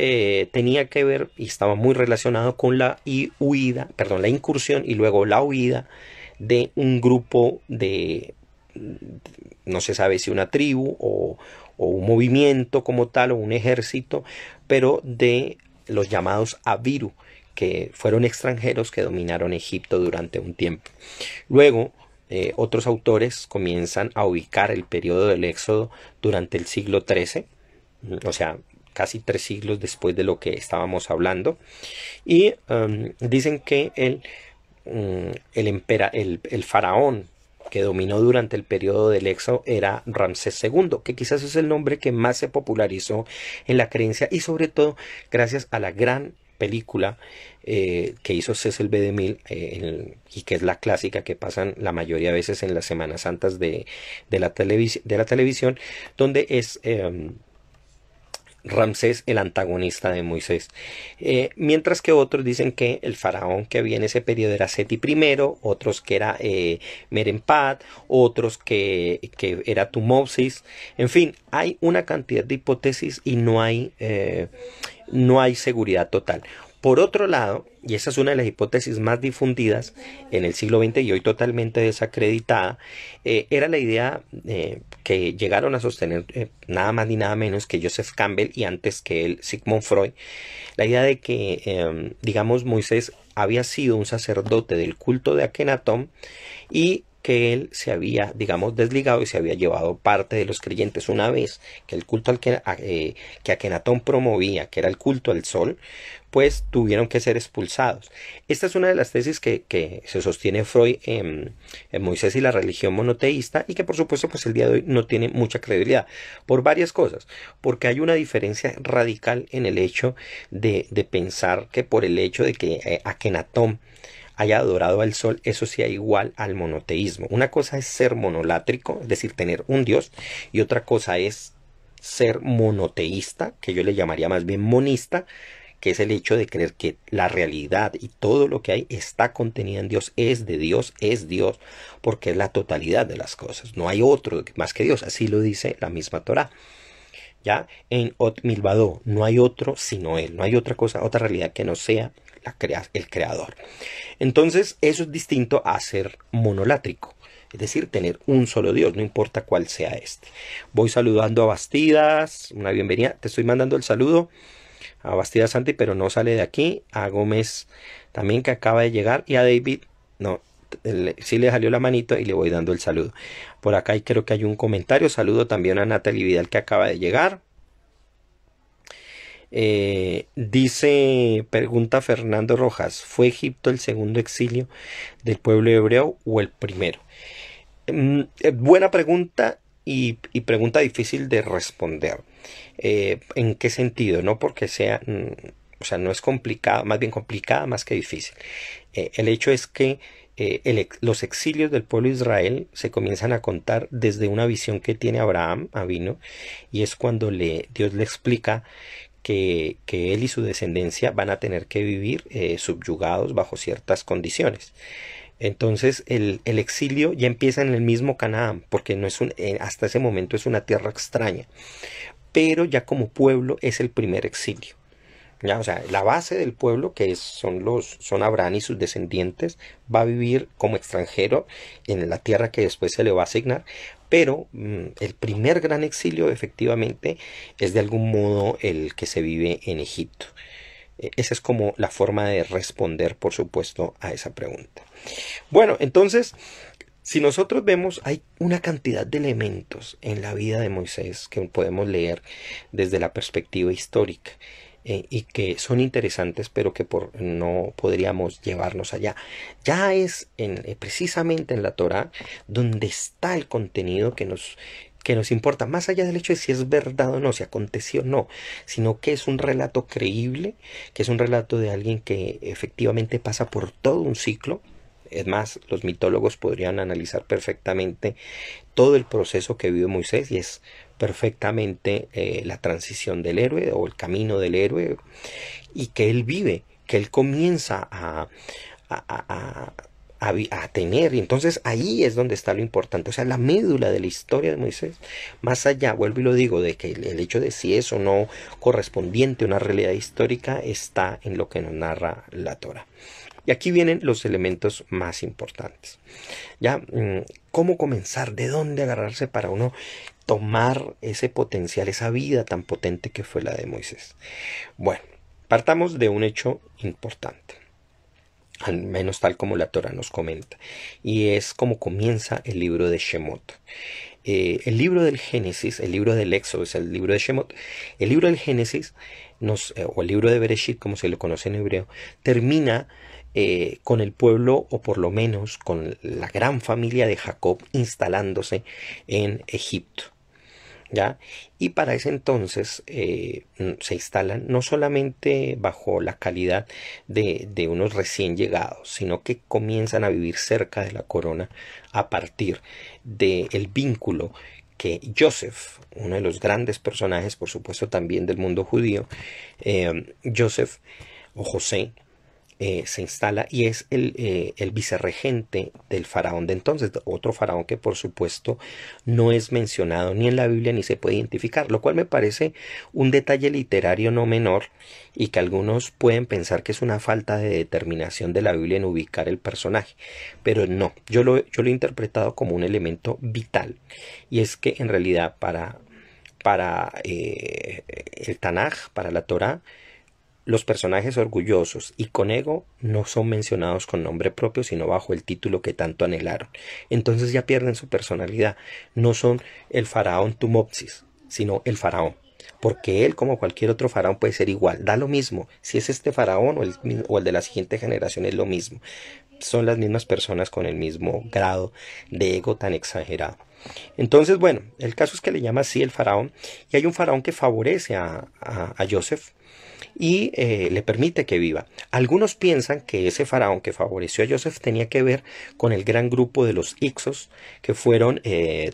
tenía que ver y estaba muy relacionado con la incursión y luego la huida de un grupo no se sabe si una tribu o un movimiento como tal o un ejército, pero de los llamados Abiru, que fueron extranjeros que dominaron Egipto durante un tiempo. Luego, otros autores comienzan a ubicar el periodo del Éxodo durante el siglo XIII, o sea, casi 3 siglos después de lo que estábamos hablando, y dicen que el faraón que dominó durante el periodo del Éxodo era Ramsés II, que quizás es el nombre que más se popularizó en la creencia, y sobre todo gracias a la gran película que hizo Cecil B. DeMille, y que es la clásica que pasan la mayoría de veces en las Semanas Santas de la televisión, donde es Ramsés el antagonista de Moisés, mientras que otros dicen que el faraón que había en ese periodo era Seti I, otros que era Merenptah, otros que era Tutmosis. En fin, hay una cantidad de hipótesis y no hay seguridad total. Por otro lado, y esa es una de las hipótesis más difundidas en el siglo XX y hoy totalmente desacreditada, era la idea que llegaron a sostener nada más ni nada menos que Joseph Campbell y antes que él Sigmund Freud, la idea de que, digamos, Moisés había sido un sacerdote del culto de Akenatón y que él se había, digamos, desligado y se había llevado parte de los creyentes. Una vez que el culto que Akenatón promovía, que era el culto al sol, pues tuvieron que ser expulsados. Esta es una de las tesis que se sostiene Freud en Moisés y la religión monoteísta, y que por supuesto pues el día de hoy no tiene mucha credibilidad por varias cosas, porque hay una diferencia radical en el hecho de pensar que por el hecho de que Akenatón haya adorado al sol, eso sea igual al monoteísmo. Una cosa es ser monolátrico, es decir, tener un dios, y otra cosa es ser monoteísta, que yo le llamaría más bien monista, que es el hecho de creer que la realidad y todo lo que hay está contenido en Dios, es Dios, porque es la totalidad de las cosas. No hay otro más que Dios, así lo dice la misma Torá. Ya en Ot Milvado no hay otro sino Él, no hay otra cosa, otra realidad que no sea el creador. Entonces eso es distinto a ser monolátrico, es decir, tener un solo Dios, no importa cuál sea este. Voy saludando a Bastidas, una bienvenida, te estoy mandando el saludo a Bastidas Santi, pero no sale de aquí, a Gómez también que acaba de llegar, y a David, no, sí le salió la manito y le voy dando el saludo. Por acá creo que hay un comentario, saludo también a Natalie Vidal que acaba de llegar. Pregunta Fernando Rojas, ¿fue Egipto el segundo exilio del pueblo hebreo o el primero? Buena pregunta y pregunta difícil de responder. ¿En qué sentido? No porque sea, o sea, no es complicado, más bien complicada más que difícil. El hecho es que los exilios del pueblo de Israel se comienzan a contar desde una visión que tiene Abraham, Avino, y es cuando Dios le explica que él y su descendencia van a tener que vivir subyugados bajo ciertas condiciones. Entonces el exilio ya empieza en el mismo Canaán, porque no es hasta ese momento es una tierra extraña, pero ya como pueblo es el primer exilio. ¿Ya? O sea, la base del pueblo, que son Abraham y sus descendientes, va a vivir como extranjero en la tierra que después se le va a asignar, pero el primer gran exilio efectivamente es de algún modo el que se vive en Egipto. Esa es como la forma de responder, por supuesto, a esa pregunta. Bueno, entonces, si nosotros vemos, hay una cantidad de elementos en la vida de Moisés que podemos leer desde la perspectiva histórica. Y que son interesantes, pero que no podríamos llevarnos allá. Ya es precisamente en la Torá donde está el contenido que nos importa, más allá del hecho de si es verdad o no, si aconteció o no, sino que es un relato creíble, que es un relato de alguien que efectivamente pasa por todo un ciclo. Es más, los mitólogos podrían analizar perfectamente todo el proceso que vive Moisés y es perfectamente la transición del héroe o el camino del héroe y que él vive, que él comienza a tener, y entonces ahí es donde está lo importante, o sea, la médula de la historia de Moisés, más allá, vuelvo y lo digo, de que el hecho de si es o no correspondiente a una realidad histórica está en lo que nos narra la Torá. Y aquí vienen los elementos más importantes. Ya, ¿cómo comenzar? ¿De dónde agarrarse para uno tomar ese potencial, esa vida tan potente que fue la de Moisés? Bueno, partamos de un hecho importante, al menos tal como la Torá nos comenta, y es como comienza el libro de Shemot. El libro del Génesis, el libro del Éxodo es el libro de Shemot. El libro del Génesis, o el libro de Bereshit, como se lo conoce en hebreo, termina con el pueblo, o por lo menos con la gran familia de Jacob instalándose en Egipto. ¿Ya? Y para ese entonces se instalan no solamente bajo la calidad de unos recién llegados, sino que comienzan a vivir cerca de la corona a partir del vínculo que Joseph, uno de los grandes personajes, por supuesto también del mundo judío, Joseph o José, se instala y es el vicerregente del faraón de entonces, otro faraón que por supuesto no es mencionado ni en la Biblia ni se puede identificar, lo cual me parece un detalle literario no menor y que algunos pueden pensar que es una falta de determinación de la Biblia en ubicar el personaje, pero no, yo lo he interpretado como un elemento vital, y es que en realidad para el Tanaj, para la Torá, los personajes orgullosos y con ego no son mencionados con nombre propio, sino bajo el título que tanto anhelaron. Entonces ya pierden su personalidad. No son el faraón Tumopsis, sino el faraón. Porque él, como cualquier otro faraón, puede ser igual. Da lo mismo. Si es este faraón o el de la siguiente generación, es lo mismo. Son las mismas personas con el mismo grado de ego tan exagerado. Entonces, bueno, el caso es que le llama así el faraón. Y hay un faraón que favorece a Joseph. y le permite que viva. Algunos piensan que ese faraón que favoreció a Joseph tenía que ver con el gran grupo de los Hicsos, que fueron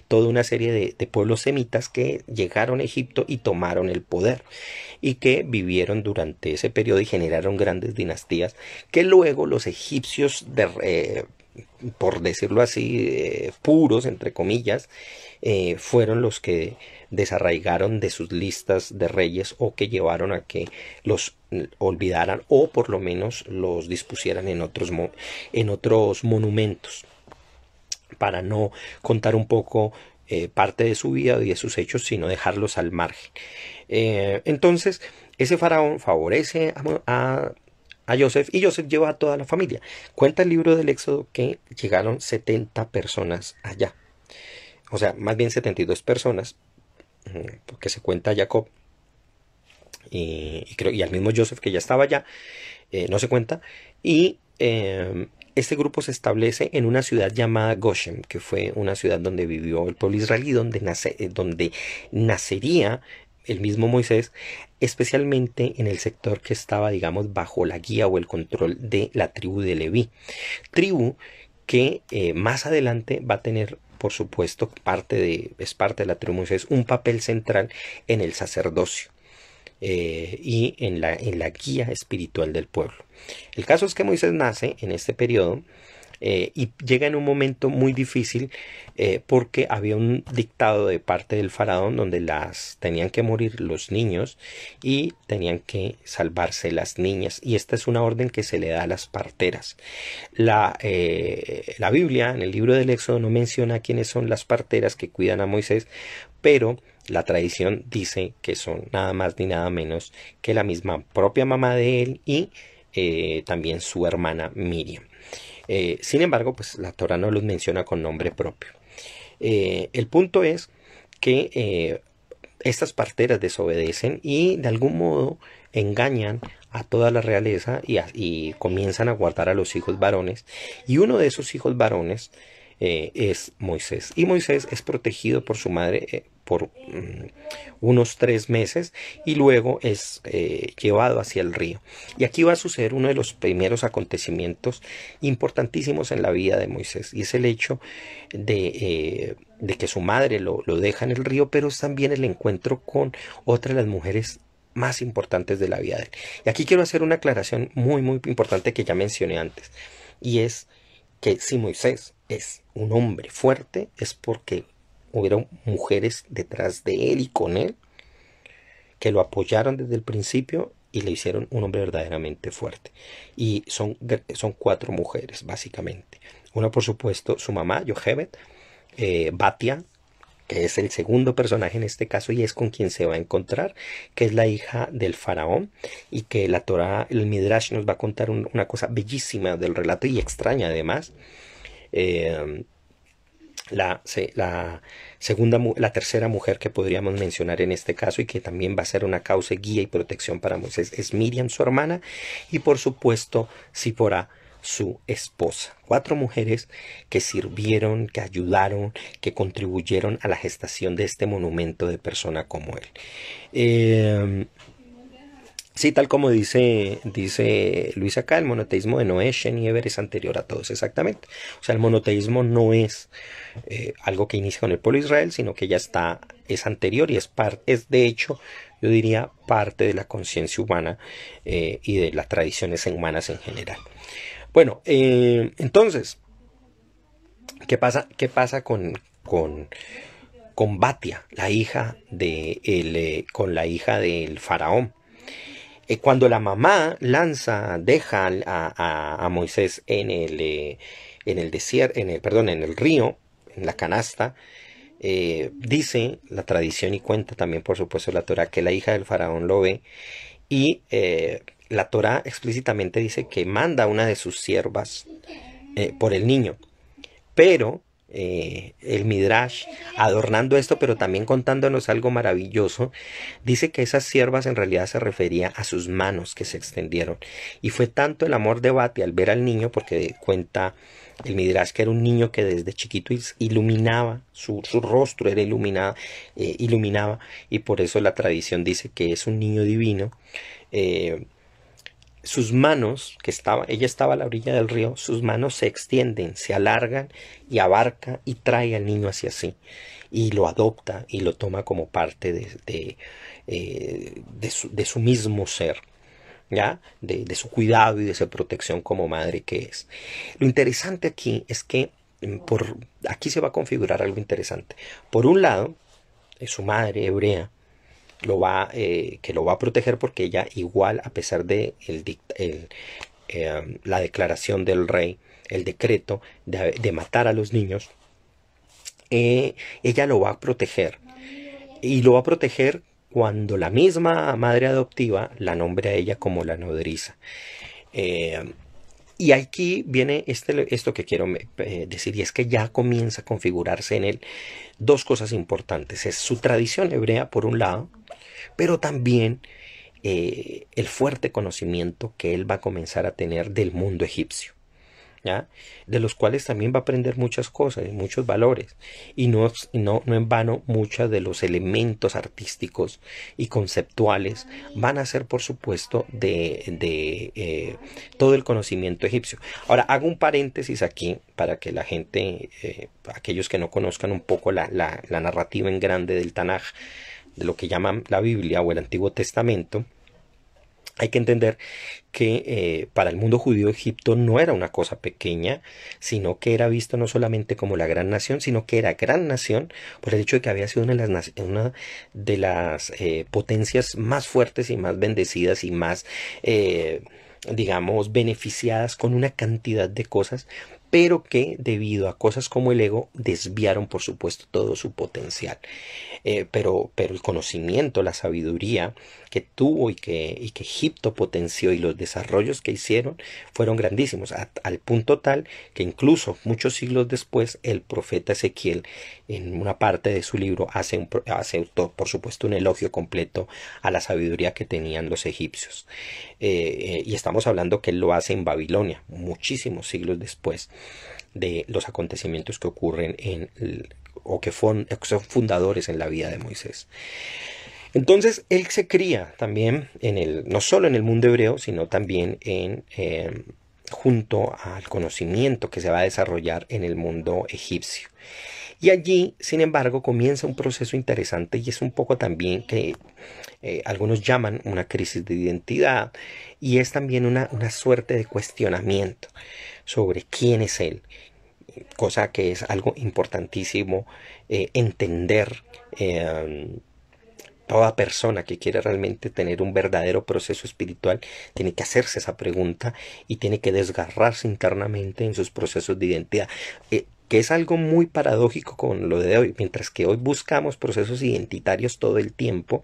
toda una serie de pueblos semitas que llegaron a Egipto y tomaron el poder y que vivieron durante ese periodo y generaron grandes dinastías que luego los egipcios por decirlo así, puros, entre comillas, fueron los que desarraigaron de sus listas de reyes o que llevaron a que los olvidaran o por lo menos los dispusieran en otros monumentos para no contar un poco parte de su vida y de sus hechos, sino dejarlos al margen. Entonces, ese faraón favorece a Joseph y Joseph lleva a toda la familia. Cuenta el libro del Éxodo que llegaron 70 personas allá. O sea, más bien 72 personas, porque se cuenta a Jacob y al mismo Joseph que ya estaba allá, no se cuenta. Y este grupo se establece en una ciudad llamada Goshen, que fue una ciudad donde vivió el pueblo israelí, donde nacería el mismo Moisés, especialmente en el sector que estaba, digamos, bajo la guía o el control de la tribu de Leví. Tribu que más adelante va a tener, por supuesto, es parte de la tribu de Moisés, un papel central en el sacerdocio y en la guía espiritual del pueblo. El caso es que Moisés nace en este periodo y llega en un momento muy difícil porque había un dictado de parte del faraón donde tenían que morir los niños y tenían que salvarse las niñas, y esta es una orden que se le da a las parteras. La Biblia en el libro del Éxodo no menciona quiénes son las parteras que cuidan a Moisés, pero la tradición dice que son nada más ni nada menos que la misma propia mamá de él y también su hermana Miriam. Sin embargo, pues la Torá no los menciona con nombre propio. El punto es que estas parteras desobedecen y de algún modo engañan a toda la realeza y comienzan a guardar a los hijos varones, y uno de esos hijos varones es Moisés, y Moisés es protegido por su madre por unos 3 meses y luego es llevado hacia el río. Y aquí va a suceder uno de los primeros acontecimientos importantísimos en la vida de Moisés, y es el hecho de que su madre lo deja en el río, pero es también el encuentro con otra de las mujeres más importantes de la vida de él. Y aquí quiero hacer una aclaración muy muy importante que ya mencioné antes, y es que si Moisés es un hombre fuerte es porque hubieron mujeres detrás de él y con él que lo apoyaron desde el principio y le hicieron un hombre verdaderamente fuerte. Y son 4 mujeres básicamente. Una, por supuesto, su mamá, Yochebed, Batia, que es el segundo personaje en este caso y es con quien se va a encontrar, que es la hija del faraón, y que la Torá, el Midrash, nos va a contar una cosa bellísima del relato y extraña además. La tercera mujer que podríamos mencionar en este caso y que también va a ser una causa, guía y protección para Moisés es Miriam, su hermana, y por supuesto Zipporá, su esposa. 4 mujeres que sirvieron, que ayudaron, que contribuyeron a la gestación de este monumento de persona como él. Sí, tal como dice Luis acá, el monoteísmo de Noé, Shem y Eber es anterior a todos, exactamente. O sea, el monoteísmo no es algo que inicia con el pueblo de Israel, sino que ya es anterior y es de hecho, yo diría, parte de la conciencia humana y de las tradiciones humanas en general. Bueno, entonces, ¿qué pasa con Batia, la hija con la hija del faraón? Cuando la mamá deja a Moisés en el desierto, en el río, en la canasta, dice la tradición y cuenta también, por supuesto, la Torá, que la hija del faraón lo ve y la Torá explícitamente dice que manda a una de sus siervas por el niño, pero el Midrash, adornando esto pero también contándonos algo maravilloso, dice que esas siervas en realidad se refería a sus manos que se extendieron, y fue tanto el amor de Bati al ver al niño, porque cuenta el Midrash que era un niño que desde chiquito iluminaba, su rostro era iluminaba, y por eso la tradición dice que es un niño divino, eh, sus manos, ella estaba a la orilla del río, sus manos se extienden, se alargan y abarca y trae al niño hacia sí y lo adopta y lo toma como parte de su mismo ser. ¿Ya? De su cuidado y de su protección como madre que es. Lo interesante aquí es que aquí se va a configurar algo interesante. Por un lado, su madre hebrea que lo va a proteger porque ella igual, a pesar de la declaración del rey, el decreto de matar a los niños, ella lo va a proteger. Y lo va a proteger cuando la misma madre adoptiva la nombre a ella como la nodriza. Y aquí viene esto que quiero decir, y es que ya comienza a configurarse en él dos cosas importantes. Es su tradición hebrea, por un lado, pero también el fuerte conocimiento que él va a comenzar a tener del mundo egipcio. ¿Ya? De los cuales también va a aprender muchas cosas y muchos valores, y no en vano muchos de los elementos artísticos y conceptuales van a ser, por supuesto, de todo el conocimiento egipcio. Ahora hago un paréntesis aquí para que la gente, aquellos que no conozcan un poco la narrativa en grande del Tanaj, de lo que llaman la Biblia o el Antiguo Testamento. Hay que entender que para el mundo judío Egipto no era una cosa pequeña, sino que era visto no solamente como la gran nación, sino que era gran nación por el hecho de que había sido una de las potencias más fuertes y más bendecidas y más, digamos, beneficiadas con una cantidad de cosas, pero que debido a cosas como el ego desviaron, por supuesto, todo su potencial. Pero el conocimiento, la sabiduría que tuvo y que Egipto potenció y los desarrollos que hicieron fueron grandísimos, al punto tal que incluso muchos siglos después el profeta Ezequiel en una parte de su libro hace por supuesto un elogio completo a la sabiduría que tenían los egipcios. Y estamos hablando que él lo hace en Babilonia, muchísimos siglos después de los acontecimientos que ocurren que son fundadores en la vida de Moisés. Entonces él se cría también no solo en el mundo hebreo, sino también junto al conocimiento que se va a desarrollar en el mundo egipcio. Y allí, sin embargo, comienza un proceso interesante y es un poco también que algunos llaman una crisis de identidad, y es también una suerte de cuestionamiento sobre quién es él, cosa que es algo importantísimo entender. Toda persona que quiere realmente tener un verdadero proceso espiritual tiene que hacerse esa pregunta y tiene que desgarrarse internamente en sus procesos de identidad, que es algo muy paradójico con lo de hoy. Mientras que hoy buscamos procesos identitarios todo el tiempo,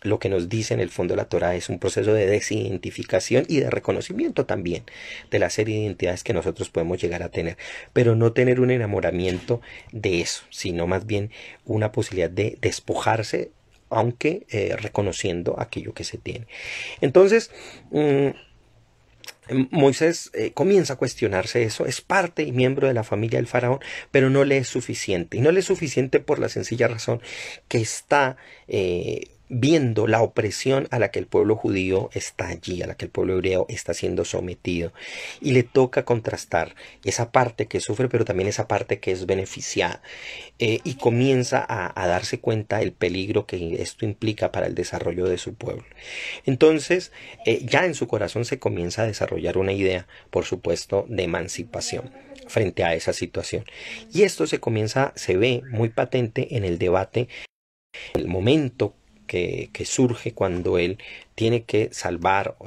lo que nos dice en el fondo la Torá es un proceso de desidentificación y de reconocimiento también de la serie de identidades que nosotros podemos llegar a tener, pero no tener un enamoramiento de eso, sino más bien una posibilidad de despojarse, aunque reconociendo aquello que se tiene. Entonces, Moisés comienza a cuestionarse eso, es parte y miembro de la familia del faraón, pero no le es suficiente, y no le es suficiente por la sencilla razón que está viendo la opresión a la que el pueblo judío está allí, a la que el pueblo hebreo está siendo sometido, y le toca contrastar esa parte que sufre, pero también esa parte que es beneficiada, y comienza a darse cuenta el peligro que esto implica para el desarrollo de su pueblo. Entonces, ya en su corazón se comienza a desarrollar una idea, por supuesto, de emancipación frente a esa situación, y esto se ve muy patente en el debate, el momento que surge cuando él tiene que salvar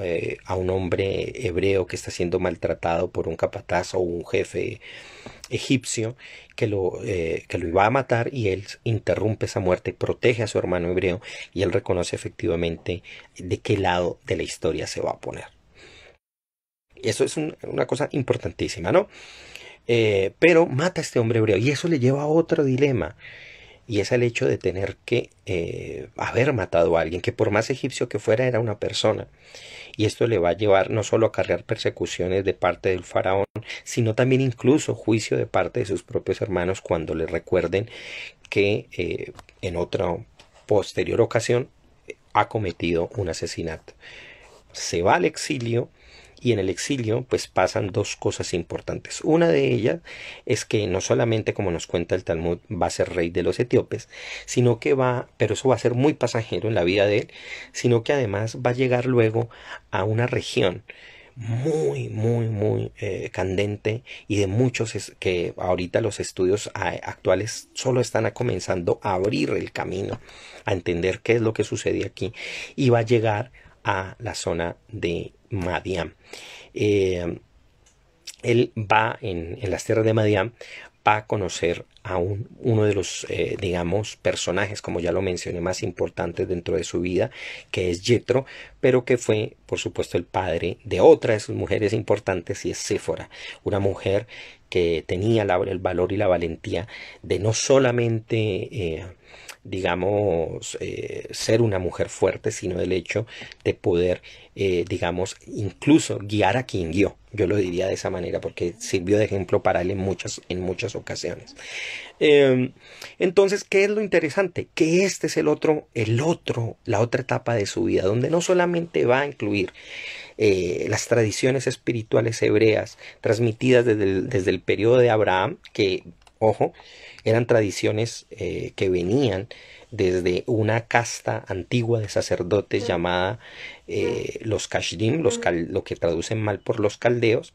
a un hombre hebreo que está siendo maltratado por un capataz o un jefe egipcio que lo iba a matar, y él interrumpe esa muerte, protege a su hermano hebreo, y él reconoce efectivamente de qué lado de la historia se va a poner. Y eso es una cosa importantísima, ¿no? Pero mata a este hombre hebreo y eso le lleva a otro dilema. Y es el hecho de tener que haber matado a alguien, que por más egipcio que fuera era una persona. Y esto le va a llevar no solo a cargar persecuciones de parte del faraón, sino también incluso juicio de parte de sus propios hermanos cuando le recuerden que en otra posterior ocasión ha cometido un asesinato. Se va al exilio y en el exilio pues pasan dos cosas importantes. Una de ellas es que no solamente, como nos cuenta el Talmud, va a ser rey de los etíopes, sino que va, pero eso va a ser muy pasajero en la vida de él, sino que además va a llegar luego a una región muy candente y de muchos que ahorita los estudios actuales solo están comenzando a abrir el camino, a entender qué es lo que sucede aquí, y va a llegar a la zona de Madián. Eh, Él va en las tierras de Madián, va a conocer a uno de los, digamos, personajes, como ya lo mencioné, más importantes dentro de su vida, que es Yetro, pero que fue, por supuesto, el padre de otra de sus mujeres importantes, y es Séfora, una mujer que tenía el valor y la valentía de no solamente digamos, ser una mujer fuerte, sino el hecho de poder, digamos, incluso guiar a quien guió. Yo lo diría de esa manera porque sirvió de ejemplo para él en muchas ocasiones. Entonces, ¿qué es lo interesante? Que este es la otra etapa de su vida, donde no solamente va a incluir las tradiciones espirituales hebreas transmitidas desde el periodo de Abraham, que, ojo, eran tradiciones que venían desde una casta antigua de sacerdotes llamada los Kashdim, lo que traducen mal por los caldeos,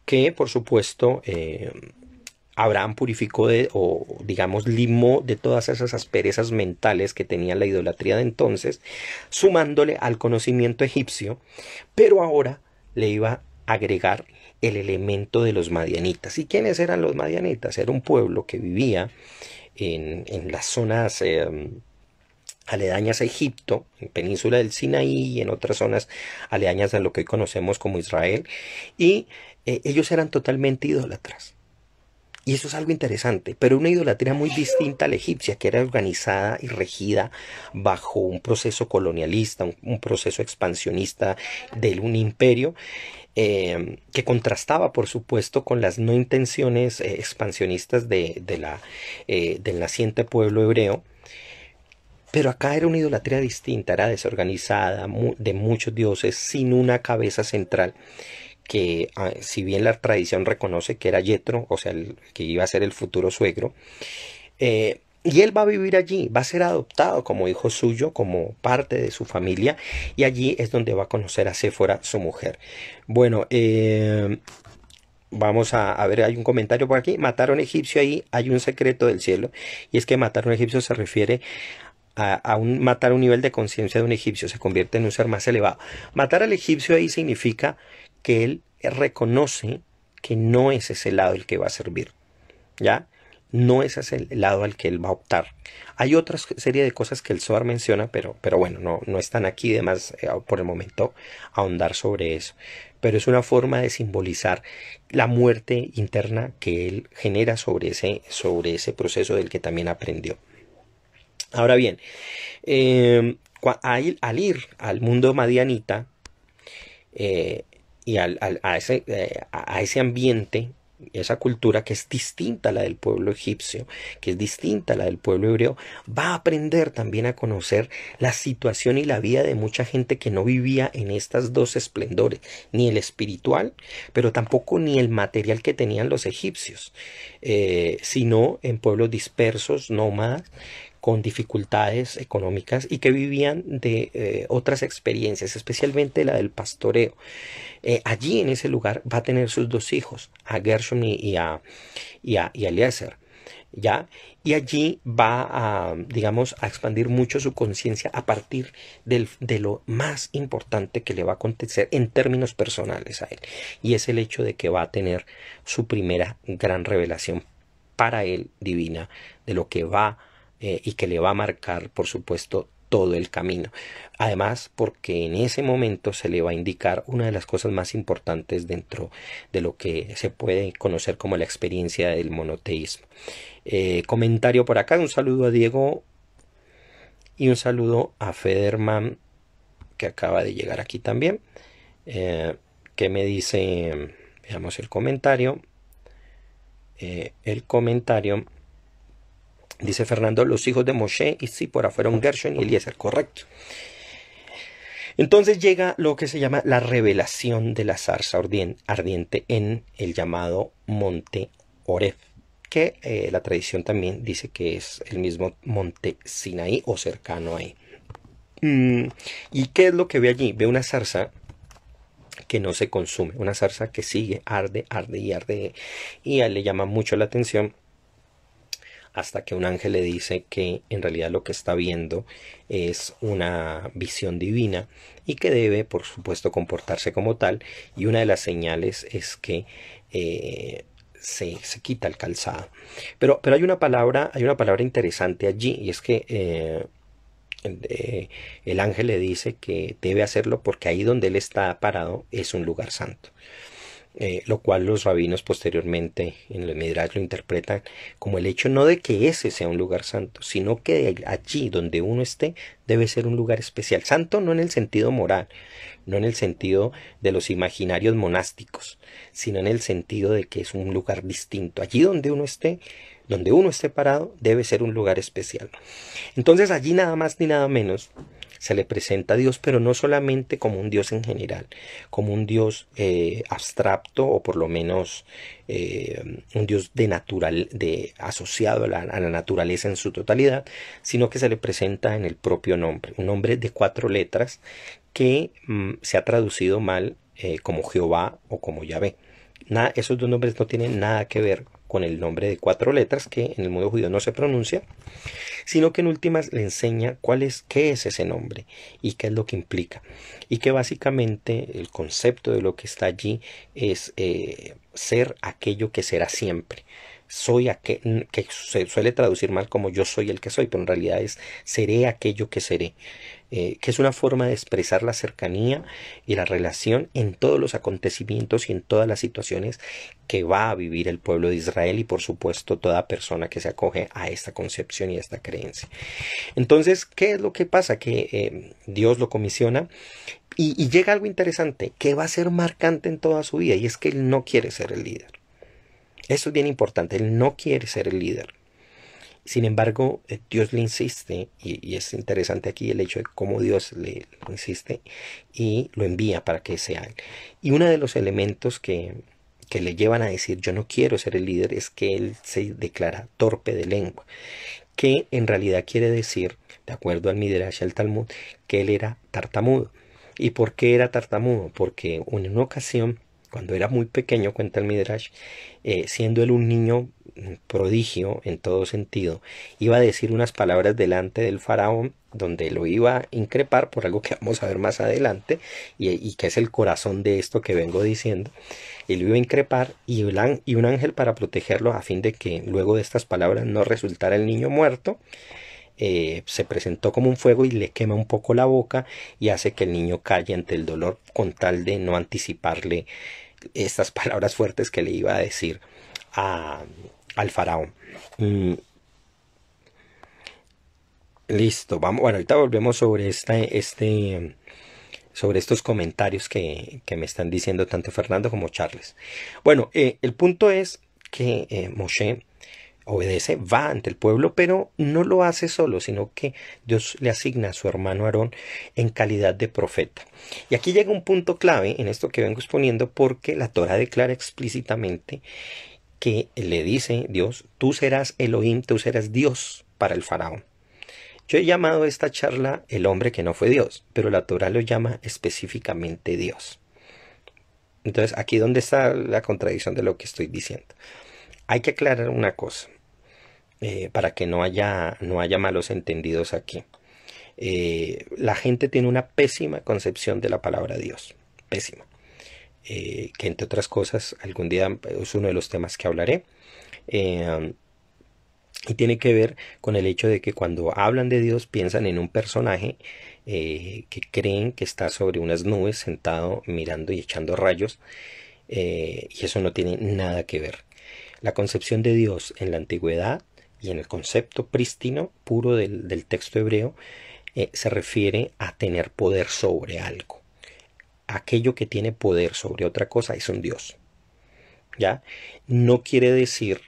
que por supuesto Abraham purificó o digamos limó de todas esas asperezas mentales que tenía la idolatría de entonces, sumándole al conocimiento egipcio, pero ahora le iba a agregar el elemento de los madianitas. ¿Y quiénes eran los madianitas? Era un pueblo que vivía en las zonas aledañas a Egipto, en península del Sinaí y en otras zonas aledañas a lo que hoy conocemos como Israel, y ellos eran totalmente idólatras. Y eso es algo interesante, pero una idolatría muy distinta a la egipcia, que era organizada y regida bajo un proceso colonialista, un proceso expansionista de un imperio, que contrastaba, por supuesto, con las no intenciones expansionistas del naciente pueblo hebreo. Pero acá era una idolatría distinta, era desorganizada, de muchos dioses, sin una cabeza central que, si bien la tradición reconoce que era Yetro, o sea, que iba a ser el futuro suegro, y él va a vivir allí, va a ser adoptado como hijo suyo, como parte de su familia, y allí es donde va a conocer a Séfora, su mujer. Bueno, vamos a ver, hay un comentario por aquí. Matar a un egipcio, ahí hay un secreto del cielo, y es que matar a un egipcio se refiere matar a un nivel de conciencia de un egipcio, se convierte en un ser más elevado. Matar al egipcio ahí significa que él reconoce que no es ese lado el que va a servir, ¿ya? No es ese el lado al que él va a optar. Hay otra serie de cosas que el Zohar menciona, pero bueno, no están aquí, además, por el momento, ahondar sobre eso. Pero es una forma de simbolizar la muerte interna que él genera sobre ese proceso del que también aprendió. Ahora bien, al ir al mundo madianita, y a ese ambiente, esa cultura que es distinta a la del pueblo egipcio, que es distinta a la del pueblo hebreo, va a aprender también a conocer la situación y la vida de mucha gente que no vivía en estas dos esplendores, ni el espiritual, pero tampoco ni el material que tenían los egipcios, sino en pueblos dispersos, nómadas, con dificultades económicas y que vivían de otras experiencias, especialmente la del pastoreo. Allí en ese lugar va a tener sus dos hijos, a Gershom y a Eliezer, ¿ya? Y allí va a, digamos, a expandir mucho su conciencia a partir de lo más importante que le va a acontecer en términos personales a él. Y es el hecho de que va a tener su primera gran revelación para él divina, de lo que va y que le va a marcar, por supuesto, todo el camino. Además, porque en ese momento se le va a indicar una de las cosas más importantes dentro de lo que se puede conocer como la experiencia del monoteísmo. Comentario por acá, un saludo a Diego y un saludo a Federman, que acaba de llegar aquí también, que me dice, veamos el comentario. El comentario Dice Fernando, los hijos de Moshe y Zipora fueron Gershon y Eliezer, correcto. Entonces llega lo que se llama la revelación de la zarza ardiente en el llamado monte Oreb, que la tradición también dice que es el mismo monte Sinaí o cercano ahí. ¿Y qué es lo que ve allí? Ve una zarza que no se consume, una zarza que sigue, arde, arde y arde, y a él le llama mucho la atención hasta que un ángel le dice que en realidad lo que está viendo es una visión divina y que debe, por supuesto, comportarse como tal, y una de las señales es que se quita el calzado. Pero hay una palabra interesante allí, y es que el ángel le dice que debe hacerlo porque ahí donde él está parado es un lugar santo. Lo cual los rabinos posteriormente en el Midrash lo interpretan como el hecho no de que ese sea un lugar santo, sino que allí donde uno esté debe ser un lugar especial. Santo no en el sentido moral, no en el sentido de los imaginarios monásticos, sino en el sentido de que es un lugar distinto. Allí donde uno esté parado, debe ser un lugar especial. Entonces allí nada más ni nada menos se le presenta a Dios, pero no solamente como un Dios en general, como un Dios abstracto o por lo menos un Dios asociado a la naturaleza en su totalidad, sino que se le presenta en el propio nombre, un nombre de 4 letras que se ha traducido mal como Jehová o como Yahvé. Esos 2 nombres no tienen nada que ver con el nombre de 4 letras que en el mundo judío no se pronuncia, sino que en últimas le enseña qué es ese nombre y qué es lo que implica. Y que básicamente el concepto de lo que está allí es ser aquello que será siempre. Que se suele traducir mal como yo soy el que soy, pero en realidad es seré aquello que seré. Que es una forma de expresar la cercanía y la relación en todos los acontecimientos y en todas las situaciones que va a vivir el pueblo de Israel y por supuesto toda persona que se acoge a esta concepción y a esta creencia. Entonces, ¿qué es lo que pasa? Que Dios lo comisiona y llega algo interesante que va a ser marcante en toda su vida, y es que él no quiere ser el líder. Eso es bien importante, él no quiere ser el líder. Sin embargo, Dios le insiste, y es interesante aquí el hecho de cómo Dios le insiste y lo envía para que sea él. Y uno de los elementos que le llevan a decir yo no quiero ser el líder es que él se declara torpe de lengua, que en realidad quiere decir, de acuerdo al Midrash y al Talmud, que él era tartamudo. ¿Y por qué era tartamudo? Porque en una ocasión, cuando era muy pequeño, cuenta el Midrash, siendo él un niño prodigio en todo sentido, iba a decir unas palabras delante del faraón donde lo iba a increpar por algo que vamos a ver más adelante y que es el corazón de esto que vengo diciendo, y lo iba a increpar y un ángel para protegerlo a fin de que luego de estas palabras no resultara el niño muerto, se presentó como un fuego y le quema un poco la boca y hace que el niño calle ante el dolor con tal de no anticiparle estas palabras fuertes que le iba a decir al faraón. Listo, vamos. Bueno, ahorita volvemos sobre sobre estos comentarios que me están diciendo tanto Fernando como Charles. Bueno, el punto es que Moshe obedece, va ante el pueblo, pero no lo hace solo, sino que Dios le asigna a su hermano Aarón en calidad de profeta. Y aquí llega un punto clave en esto que vengo exponiendo, porque la Torá declara explícitamente que le dice Dios, tú serás Elohim, tú serás Dios para el faraón. Yo he llamado a esta charla el hombre que no fue Dios, pero la Torá lo llama específicamente Dios. Entonces, aquí donde está la contradicción de lo que estoy diciendo. Hay que aclarar una cosa, para que no haya malos entendidos aquí. La gente tiene una pésima concepción de la palabra Dios, pésima. Que entre otras cosas algún día es uno de los temas que hablaré, y tiene que ver con el hecho de que cuando hablan de Dios piensan en un personaje que creen que está sobre unas nubes sentado mirando y echando rayos, y eso no tiene nada que ver. La concepción de Dios en la antigüedad y en el concepto prístino puro del texto hebreo se refiere a tener poder sobre algo. Aquello que tiene poder sobre otra cosa es un Dios. ¿Ya? No quiere decir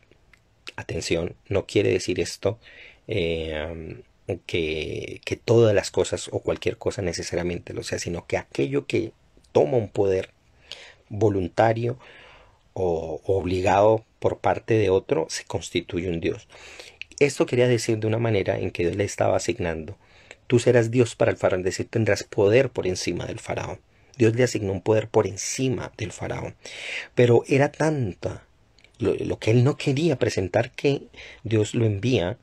Atención, no quiere decir esto que todas las cosas o cualquier cosa necesariamente lo sea, sino que aquello que toma un poder voluntario o obligado por parte de otro se constituye un Dios. Esto quería decir de una manera en que Dios le estaba asignando: tú serás Dios para el faraón, es decir, tendrás poder por encima del faraón. Dios le asignó un poder por encima del faraón. Pero era tanta lo que él no quería presentar, que Dios lo envía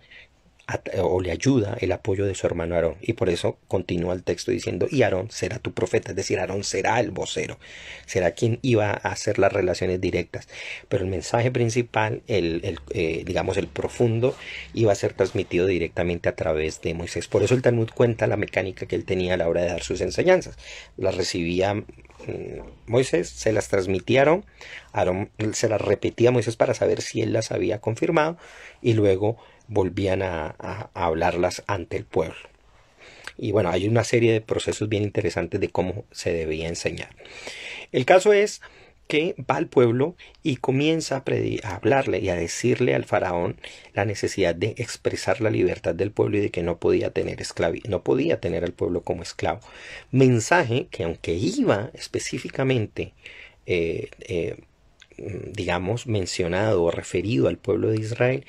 o le ayuda el apoyo de su hermano Aarón. Y por eso continúa el texto diciendo: y Aarón será tu profeta, es decir, Aarón será el vocero, será quien iba a hacer las relaciones directas. Pero el mensaje principal, digamos el profundo, iba a ser transmitido directamente a través de Moisés. Por eso el Talmud cuenta la mecánica que él tenía a la hora de dar sus enseñanzas. Las recibía Moisés, se las transmitieron, Aarón se las repetía a Moisés para saber si él las había confirmado, y luego volvían a hablarlas ante el pueblo. Y bueno, hay una serie de procesos bien interesantes de cómo se debía enseñar. El caso es que va al pueblo y comienza a hablarle y a decirle al faraón la necesidad de expresar la libertad del pueblo y de que no podía tener al pueblo como esclavo. Mensaje que, aunque iba específicamente digamos mencionado o referido al pueblo de Israel,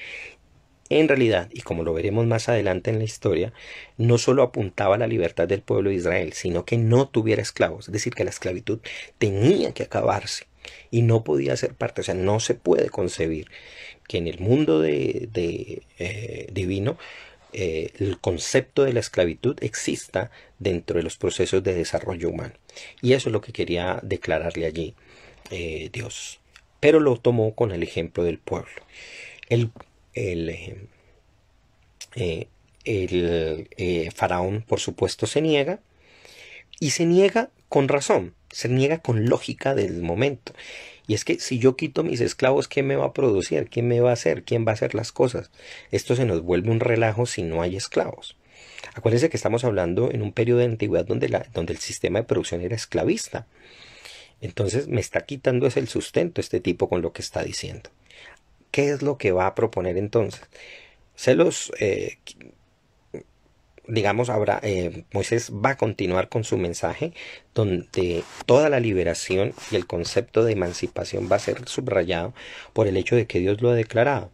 en realidad, y como lo veremos más adelante en la historia, no solo apuntaba a la libertad del pueblo de Israel, sino que no tuviera esclavos. Es decir, que la esclavitud tenía que acabarse y no podía ser parte. O sea, no se puede concebir que en el mundo divino el concepto de la esclavitud exista dentro de los procesos de desarrollo humano. Y eso es lo que quería declararle allí Dios. Pero lo tomó con el ejemplo del pueblo. El faraón, por supuesto, se niega, y se niega con razón, se niega con lógica del momento. Y es que si yo quito mis esclavos, ¿quién me va a producir? ¿Quién me va a hacer? ¿Quién va a hacer las cosas? Esto se nos vuelve un relajo si no hay esclavos. Acuérdense que estamos hablando en un periodo de antigüedad donde el sistema de producción era esclavista. Entonces me está quitando el sustento este tipo con lo que está diciendo. ¿Qué es lo que va a proponer entonces? Digamos, Moisés va a continuar con su mensaje, donde toda la liberación y el concepto de emancipación va a ser subrayado por el hecho de que Dios lo ha declarado.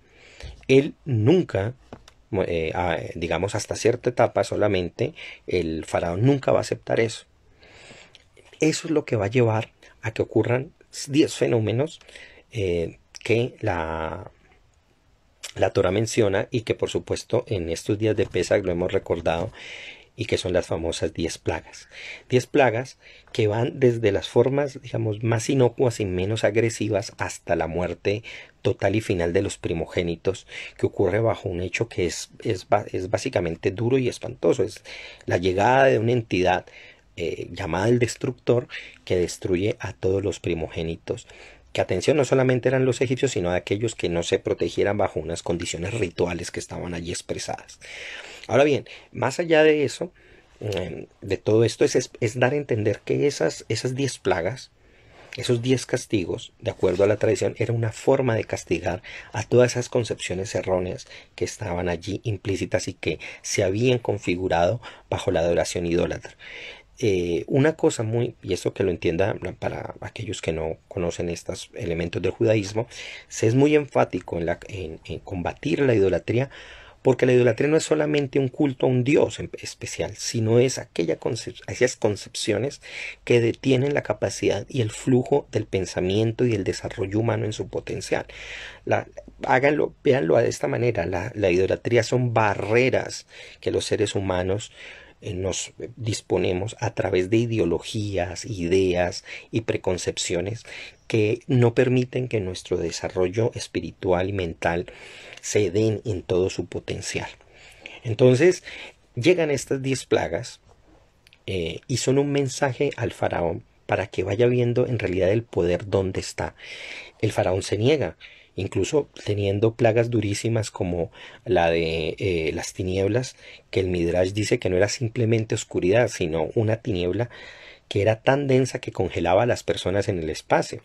Él nunca, digamos hasta cierta etapa solamente, el faraón nunca va a aceptar eso. Eso es lo que va a llevar a que ocurran 10 fenómenos que la Torah menciona, y que por supuesto en estos días de Pesaj lo hemos recordado, y que son las famosas 10 plagas. 10 plagas que van desde las formas, digamos, más inocuas y menos agresivas hasta la muerte total y final de los primogénitos, que ocurre bajo un hecho que es básicamente duro y espantoso. Es la llegada de una entidad llamada el Destructor, que destruye a todos los primogénitos, que, atención, no solamente eran los egipcios, sino de aquellos que no se protegieran bajo unas condiciones rituales que estaban allí expresadas. Ahora bien, más allá de eso, de todo esto, es dar a entender que esas 10 plagas, esos 10 castigos, de acuerdo a la tradición, era una forma de castigar a todas esas concepciones erróneas que estaban allí implícitas y que se habían configurado bajo la adoración idólatra. Una cosa y eso que lo entienda para aquellos que no conocen estos elementos del judaísmo, se es muy enfático en combatir la idolatría, porque la idolatría no es solamente un culto a un dios especial, sino es aquellas concepciones que detienen la capacidad y el flujo del pensamiento y el desarrollo humano en su potencial. Véanlo de esta manera: la idolatría son barreras que los seres humanos nos disponemos a través de ideologías, ideas y preconcepciones que no permiten que nuestro desarrollo espiritual y mental se den en todo su potencial. Entonces llegan estas 10 plagas y son un mensaje al faraón para que vaya viendo en realidad el poder dónde está. El faraón se niega, incluso teniendo plagas durísimas como la de las tinieblas, que el Midrash dice que no era simplemente oscuridad, sino una tiniebla que era tan densa que congelaba a las personas en el espacio,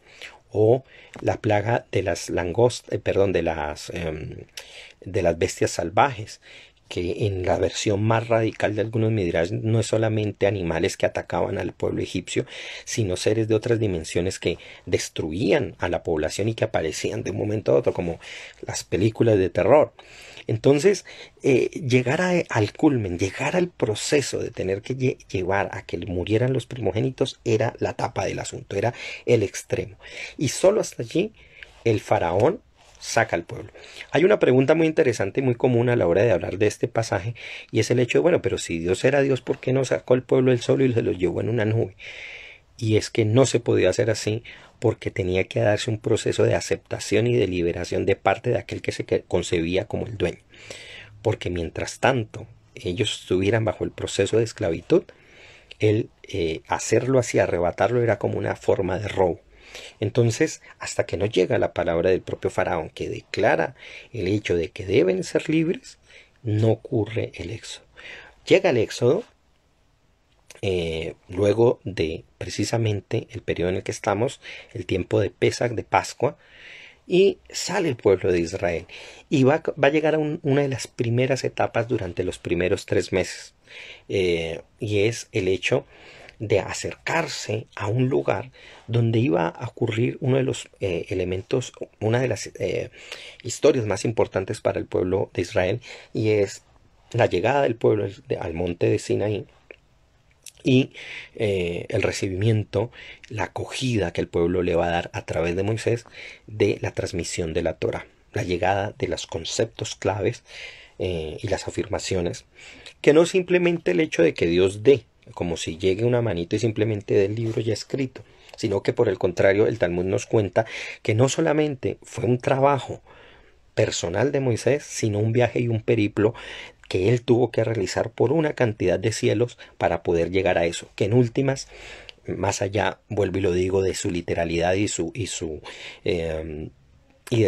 o la plaga de las de las bestias salvajes, que en la versión más radical de algunos midrash no es solamente animales que atacaban al pueblo egipcio, sino seres de otras dimensiones que destruían a la población y que aparecían de un momento a otro, como las películas de terror. Entonces, llegar al culmen, llegar al proceso de tener que llevar a que murieran los primogénitos era la tapa del asunto, era el extremo. Y solo hasta allí el faraón saca al pueblo. Hay una pregunta muy interesante y muy común a la hora de hablar de este pasaje, y es el hecho de, bueno, pero si Dios era Dios, ¿por qué no sacó al pueblo él solo y se los llevó en una nube? Y es que no se podía hacer así, porque tenía que darse un proceso de aceptación y de liberación de parte de aquel que se concebía como el dueño. Porque mientras tanto ellos estuvieran bajo el proceso de esclavitud, el hacerlo así, arrebatarlo, era como una forma de robo. Entonces, hasta que no llega la palabra del propio faraón que declara el hecho de que deben ser libres, no ocurre el éxodo. Llega el éxodo luego de precisamente el periodo en el que estamos, el tiempo de Pesach, de Pascua, y sale el pueblo de Israel y va a llegar a una de las primeras etapas durante los primeros 3 meses, y es el hecho de acercarse a un lugar donde iba a ocurrir uno de los elementos, una de las historias más importantes para el pueblo de Israel, y es la llegada del pueblo al monte de Sinaí, y el recibimiento, la acogida que el pueblo le va a dar a través de Moisés de la transmisión de la Torá, la llegada de los conceptos claves y las afirmaciones, que no simplemente el hecho de que Dios dé, como si llegue una manito y simplemente dé el libro ya escrito, sino que por el contrario el Talmud nos cuenta que no solamente fue un trabajo personal de Moisés, sino un viaje y un periplo que él tuvo que realizar por una cantidad de cielos para poder llegar a eso, que en últimas, más allá, vuelvo y lo digo, de su literalidad y de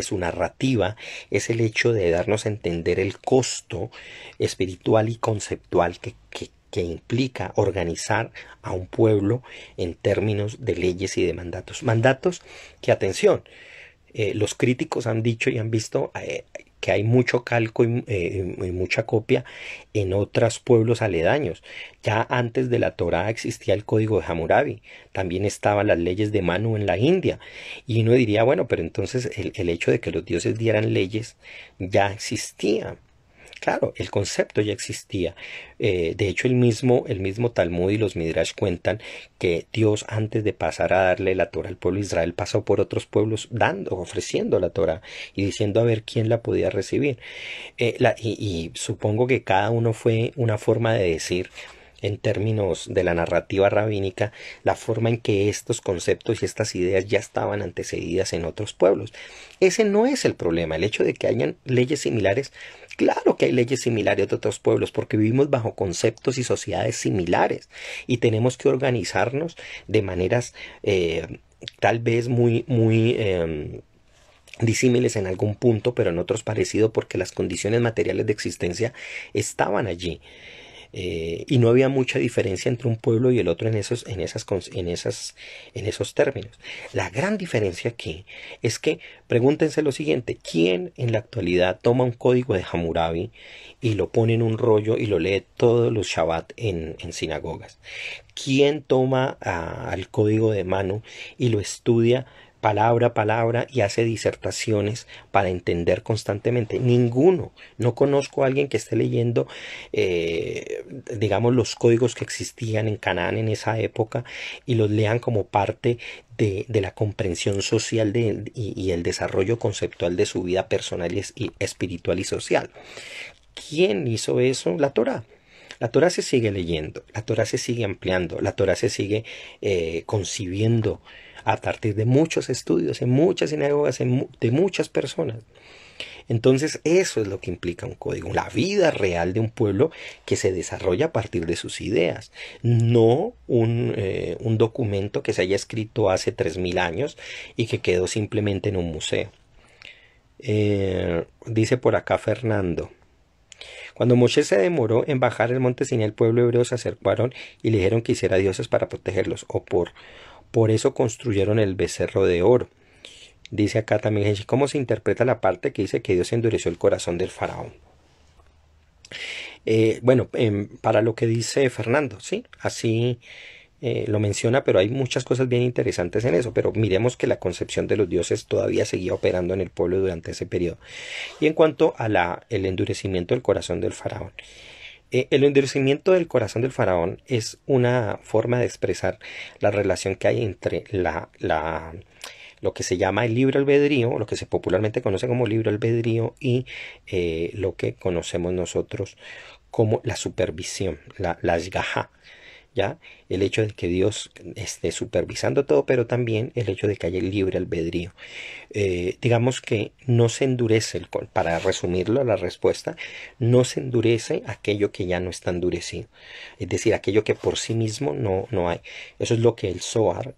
su narrativa, es el hecho de darnos a entender el costo espiritual y conceptual que implica organizar a un pueblo en términos de leyes y de mandatos. Mandatos que, atención, los críticos han dicho y han visto que hay mucho calco y mucha copia en otros pueblos aledaños. Ya antes de la Torá existía el código de Hammurabi, también estaban las leyes de Manu en la India, y uno diría, bueno, pero entonces el hecho de que los dioses dieran leyes ya existía. Claro, el concepto ya existía. De hecho, el mismo Talmud y los Midrash cuentan que Dios, antes de pasar a darle la Torah al pueblo de Israel, pasó por otros pueblos ofreciendo la Torah y diciendo a ver quién la podía recibir. Y supongo que cada uno fue una forma de decir, en términos de la narrativa rabínica, la forma en que estos conceptos y estas ideas ya estaban antecedidas en otros pueblos. Ese no es el problema, el hecho de que hayan leyes similares. Claro que hay leyes similares de otros pueblos, porque vivimos bajo conceptos y sociedades similares y tenemos que organizarnos de maneras tal vez muy disímiles en algún punto, pero en otros parecido, porque las condiciones materiales de existencia estaban allí. Y no había mucha diferencia entre un pueblo y el otro en esos términos. La gran diferencia aquí es que, pregúntense lo siguiente: ¿quién en la actualidad toma un código de Hammurabi y lo pone en un rollo y lo lee todos los Shabbat en sinagogas? ¿Quién toma al código de Manu y lo estudia palabra a palabra y hace disertaciones para entender constantemente? Ninguno. No conozco a alguien que esté leyendo, digamos, los códigos que existían en Canaán en esa época y los lean como parte de la comprensión social y el desarrollo conceptual de su vida personal y espiritual y social. ¿Quién hizo eso? La Torá. La Torá se sigue leyendo, la Torá se sigue ampliando, la Torá se sigue concibiendo a partir de muchos estudios, en muchas sinagogas, de muchas personas. Entonces eso es lo que implica un código, la vida real de un pueblo que se desarrolla a partir de sus ideas, no un documento que se haya escrito hace 3000 años y que quedó simplemente en un museo. Dice por acá Fernando: cuando Moshe se demoró en bajar el monte Sinaí, el pueblo hebreo se acercaron y le dijeron que hiciera dioses para protegerlos, por eso construyeron el becerro de oro. Dice acá también, ¿cómo se interpreta la parte que dice que Dios endureció el corazón del faraón? Bueno, para lo que dice Fernando, sí, así lo menciona, pero hay muchas cosas bien interesantes en eso. Pero miremos que la concepción de los dioses todavía seguía operando en el pueblo durante ese periodo. Y en cuanto a el endurecimiento del corazón del faraón, el endurecimiento del corazón del faraón es una forma de expresar la relación que hay entre lo que se llama el libre albedrío, lo que se popularmente conoce como libre albedrío, y lo que conocemos nosotros como la supervisión, la ashgaha, ¿ya? El hecho de que Dios esté supervisando todo, pero también el hecho de que haya el libre albedrío. Digamos que no se endurece, para resumirlo la respuesta, no se endurece aquello que ya no está endurecido. Es decir, aquello que por sí mismo no hay. Eso es lo que el Zohar,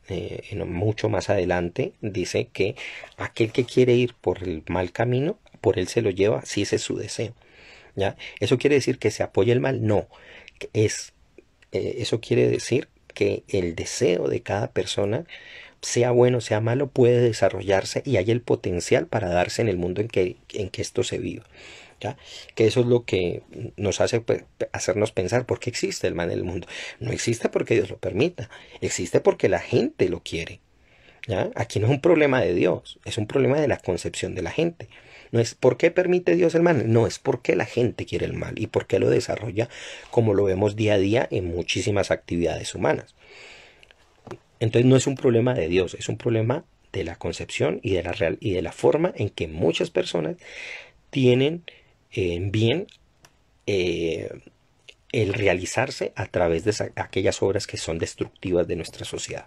mucho más adelante, dice que aquel que quiere ir por el mal camino, por él se lo lleva, si ese es su deseo. ¿Ya? ¿Eso quiere decir que se apoya el mal? No. Eso quiere decir que el deseo de cada persona, sea bueno, sea malo, puede desarrollarse y hay el potencial para darse en el mundo en que esto se vive. ¿Ya? Que eso es lo que nos hace hacernos pensar por qué existe el mal en el mundo. No existe porque Dios lo permita, existe porque la gente lo quiere. ¿Ya? Aquí no es un problema de Dios, es un problema de la concepción de la gente. No es por qué permite Dios el mal, no, es porque la gente quiere el mal y por qué lo desarrolla, como lo vemos día a día en muchísimas actividades humanas. Entonces no es un problema de Dios, es un problema de la concepción y de la forma en que muchas personas tienen bien eh, el realizarse a través de aquellas obras que son destructivas de nuestra sociedad.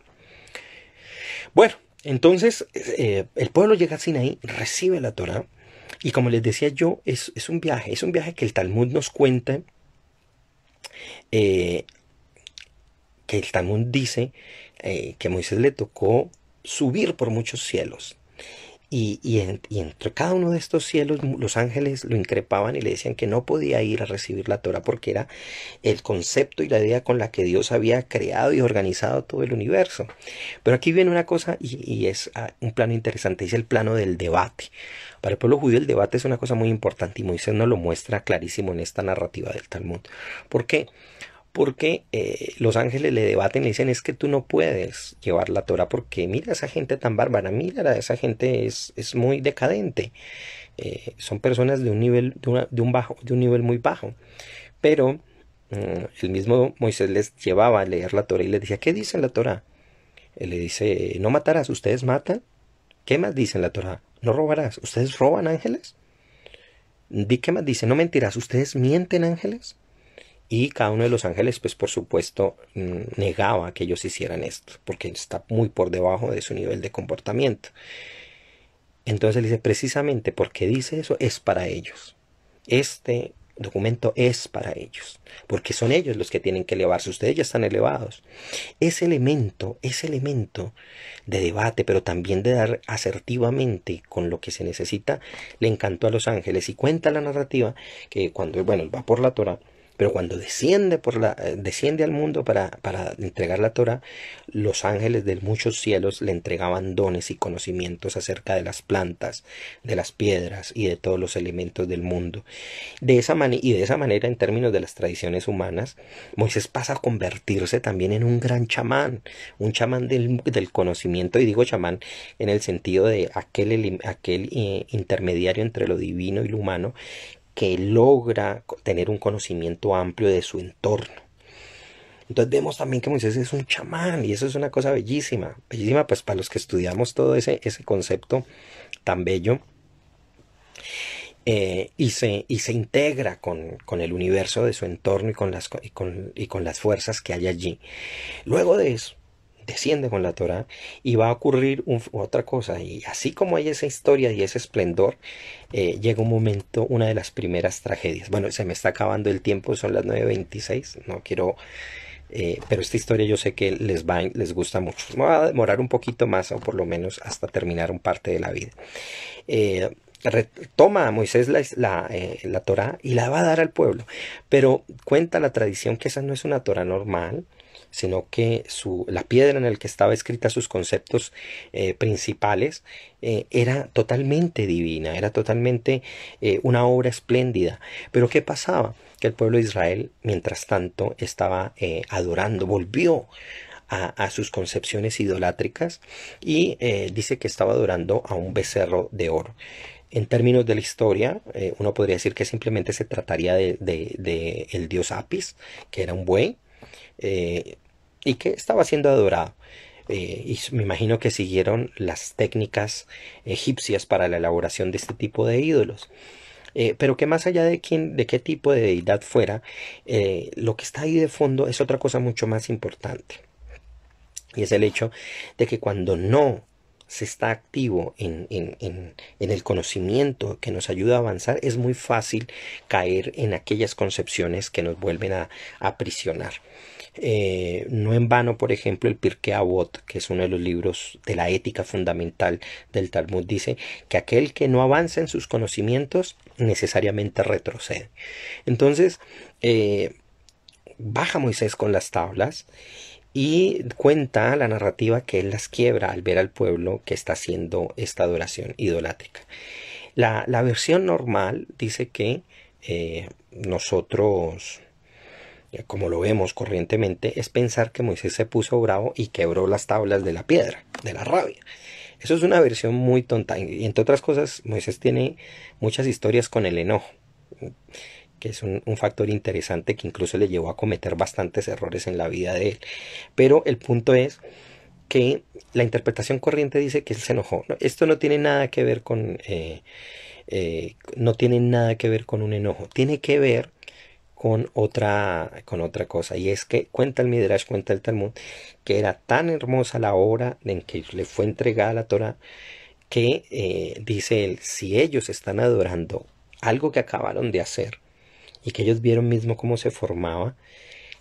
Bueno, entonces el pueblo llega a Sinaí, recibe la Torá, y como les decía yo, es un viaje que el Talmud nos cuenta, eh, que el Talmud dice que a Moisés le tocó subir por muchos cielos. Y entre cada uno de estos cielos los ángeles lo increpaban y le decían que no podía ir a recibir la Torah porque era el concepto y la idea con la que Dios había creado y organizado todo el universo. Pero aquí viene una cosa y es un plano interesante, es el plano del debate. Para el pueblo judío el debate es una cosa muy importante y Moisés nos lo muestra clarísimo en esta narrativa del Talmud. ¿Por qué? Porque los ángeles le debaten, le dicen es que tú no puedes llevar la Torah porque mira esa gente tan bárbara, mira esa gente es muy decadente, son personas de un nivel de un nivel muy bajo. Pero el mismo Moisés les llevaba a leer la Torah y les decía, ¿qué dice la Torah? Él le dice, no matarás, ¿ustedes matan? ¿Qué más dice en la Torah? No robarás, ¿ustedes roban ángeles? ¿Qué más dice? No mentirás, ¿ustedes mienten ángeles? Y cada uno de los ángeles, pues por supuesto, negaba que ellos hicieran esto, porque está muy por debajo de su nivel de comportamiento. Entonces dice, precisamente porque dice eso, es para ellos. Este documento es para ellos, porque son ellos los que tienen que elevarse. Ustedes ya están elevados. Ese elemento de debate, pero también de dar asertivamente con lo que se necesita, le encantó a los ángeles. Y cuenta la narrativa que cuando, bueno, va por la Torah, pero cuando desciende al mundo para entregar la Torah, los ángeles de muchos cielos le entregaban dones y conocimientos acerca de las plantas, de las piedras y de todos los elementos del mundo. De esa manera, en términos de las tradiciones humanas, Moisés pasa a convertirse también en un gran chamán, un chamán del conocimiento, y digo chamán en el sentido de aquel intermediario entre lo divino y lo humano, que logra tener un conocimiento amplio de su entorno. Entonces vemos también que Moisés es un chamán y eso es una cosa bellísima, bellísima pues para los que estudiamos todo ese concepto tan bello, y se integra con el universo de su entorno y con las fuerzas que hay allí. Luego de eso, desciende con la Torah y va a ocurrir otra cosa, y así como hay esa historia y ese esplendor, llega un momento, una de las primeras tragedias. Bueno, se me está acabando el tiempo, son las 9:26, no quiero, pero esta historia yo sé que les gusta mucho. Me va a demorar un poquito más, o por lo menos hasta terminar un parte de la vida. Retoma a Moisés la Torah y la va a dar al pueblo, pero cuenta la tradición que esa no es una Torah normal, sino que la piedra en la que estaba escrita sus conceptos principales era totalmente divina, era totalmente una obra espléndida. Pero ¿qué pasaba? Que el pueblo de Israel, mientras tanto, estaba adorando, volvió a sus concepciones idolátricas y dice que estaba adorando a un becerro de oro. En términos de la historia, uno podría decir que simplemente se trataría de el dios Apis, que era un buey, eh, y que estaba siendo adorado. Y me imagino que siguieron las técnicas egipcias para la elaboración de este tipo de ídolos. Pero que más allá de qué tipo de deidad fuera, lo que está ahí de fondo es otra cosa mucho más importante. Y es el hecho de que cuando no se está activo en el conocimiento que nos ayuda a avanzar, es muy fácil caer en aquellas concepciones que nos vuelven a aprisionar. No en vano, por ejemplo, el Pirkei Avot, que es uno de los libros de la ética fundamental del Talmud, dice que aquel que no avanza en sus conocimientos necesariamente retrocede. Entonces, baja Moisés con las tablas y cuenta la narrativa que él las quiebra al ver al pueblo que está haciendo esta adoración idolátrica. La versión normal dice que nosotros, como lo vemos corrientemente, es pensar que Moisés se puso bravo y quebró las tablas de la piedra, de la rabia. Eso es una versión muy tonta. Y entre otras cosas, Moisés tiene muchas historias con el enojo, que es un factor interesante que incluso le llevó a cometer bastantes errores en la vida de él. Pero el punto es que la interpretación corriente dice que él se enojó. Esto no tiene nada que ver no tiene nada que ver con un enojo. Tiene que ver con otra cosa, y es que cuenta el Midrash, cuenta el Talmud, que era tan hermosa la hora en que le fue entregada la Torah, que dice él, si ellos están adorando algo que acabaron de hacer y que ellos vieron mismo cómo se formaba,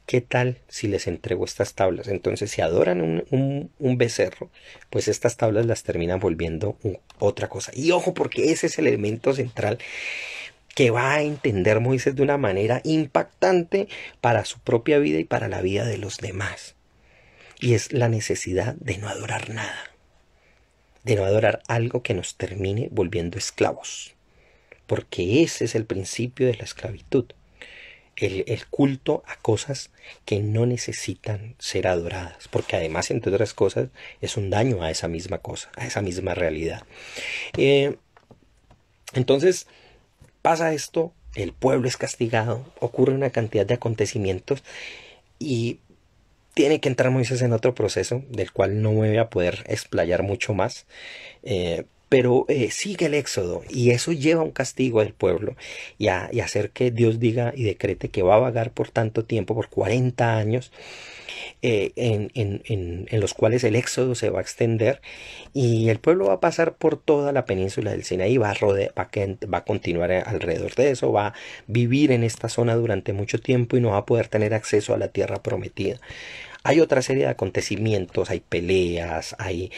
¿qué tal si les entrego estas tablas? Entonces, si adoran un becerro, pues estas tablas las terminan volviendo otra cosa. Y ojo, porque ese es el elemento central que va a entender Moisés de una manera impactante para su propia vida y para la vida de los demás. Y es la necesidad de no adorar nada, de no adorar algo que nos termine volviendo esclavos, porque ese es el principio de la esclavitud, el culto a cosas que no necesitan ser adoradas, porque además, entre otras cosas, es un daño a esa misma cosa, a esa misma realidad. Entonces, pasa esto, el pueblo es castigado, ocurre una cantidad de acontecimientos y tiene que entrar Moisés en otro proceso del cual no me voy a poder explayar mucho más, pero sigue el éxodo y eso lleva a un castigo del pueblo y a hacer que Dios diga y decrete que va a vagar por tanto tiempo, por 40 años, en los cuales el éxodo se va a extender y el pueblo va a pasar por toda la península del Sinaí, va a continuar alrededor de eso, va a vivir en esta zona durante mucho tiempo y no va a poder tener acceso a la tierra prometida. Hay otra serie de acontecimientos, hay peleas, hay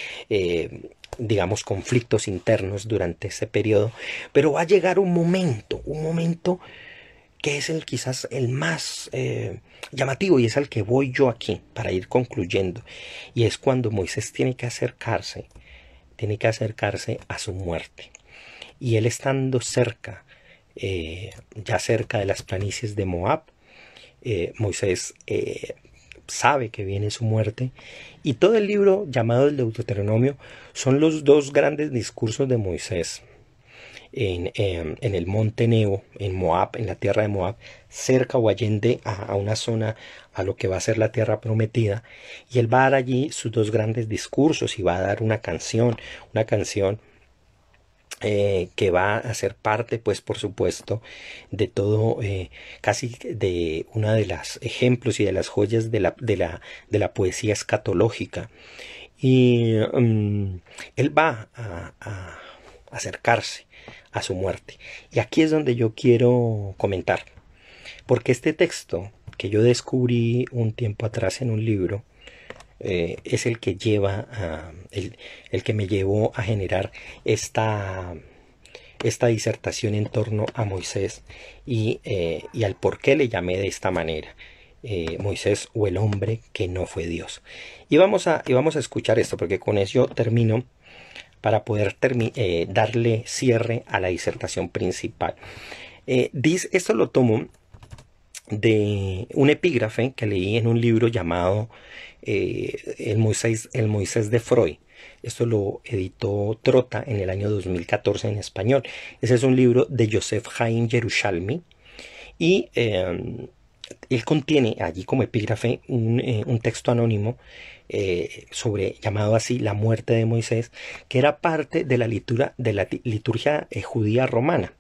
digamos conflictos internos durante ese periodo, pero va a llegar un momento que es quizás el más llamativo y es al que voy yo aquí para ir concluyendo, y es cuando Moisés tiene que acercarse a su muerte, y él estando cerca, ya cerca de las planicies de Moab, Moisés sabe que viene su muerte, y todo el libro llamado el Deuteronomio son los dos grandes discursos de Moisés en el monte Nebo, en Moab, en la tierra de Moab, cerca o allende a una zona a lo que va a ser la tierra prometida, y él va a dar allí sus dos grandes discursos y va a dar una canción que va a ser parte, pues por supuesto, de todo, casi de una de las ejemplos y de las joyas de la poesía escatológica. Y él va a acercarse a su muerte. Y aquí es donde yo quiero comentar, porque este texto que yo descubrí un tiempo atrás en un libro, es el que el que me llevó a generar esta disertación en torno a Moisés y al por qué le llamé de esta manera. Moisés o el hombre que no fue Dios. Y vamos a escuchar esto, porque con eso termino para poder darle cierre a la disertación principal. Esto lo tomo de un epígrafe que leí en un libro llamado el Moisés de Freud. Esto lo editó Trota en el año 2014 en español. Ese es un libro de Yosef Haim Yerushalmi y él contiene allí como epígrafe un texto anónimo llamado así La muerte de Moisés, que era parte de la liturgia judía romana.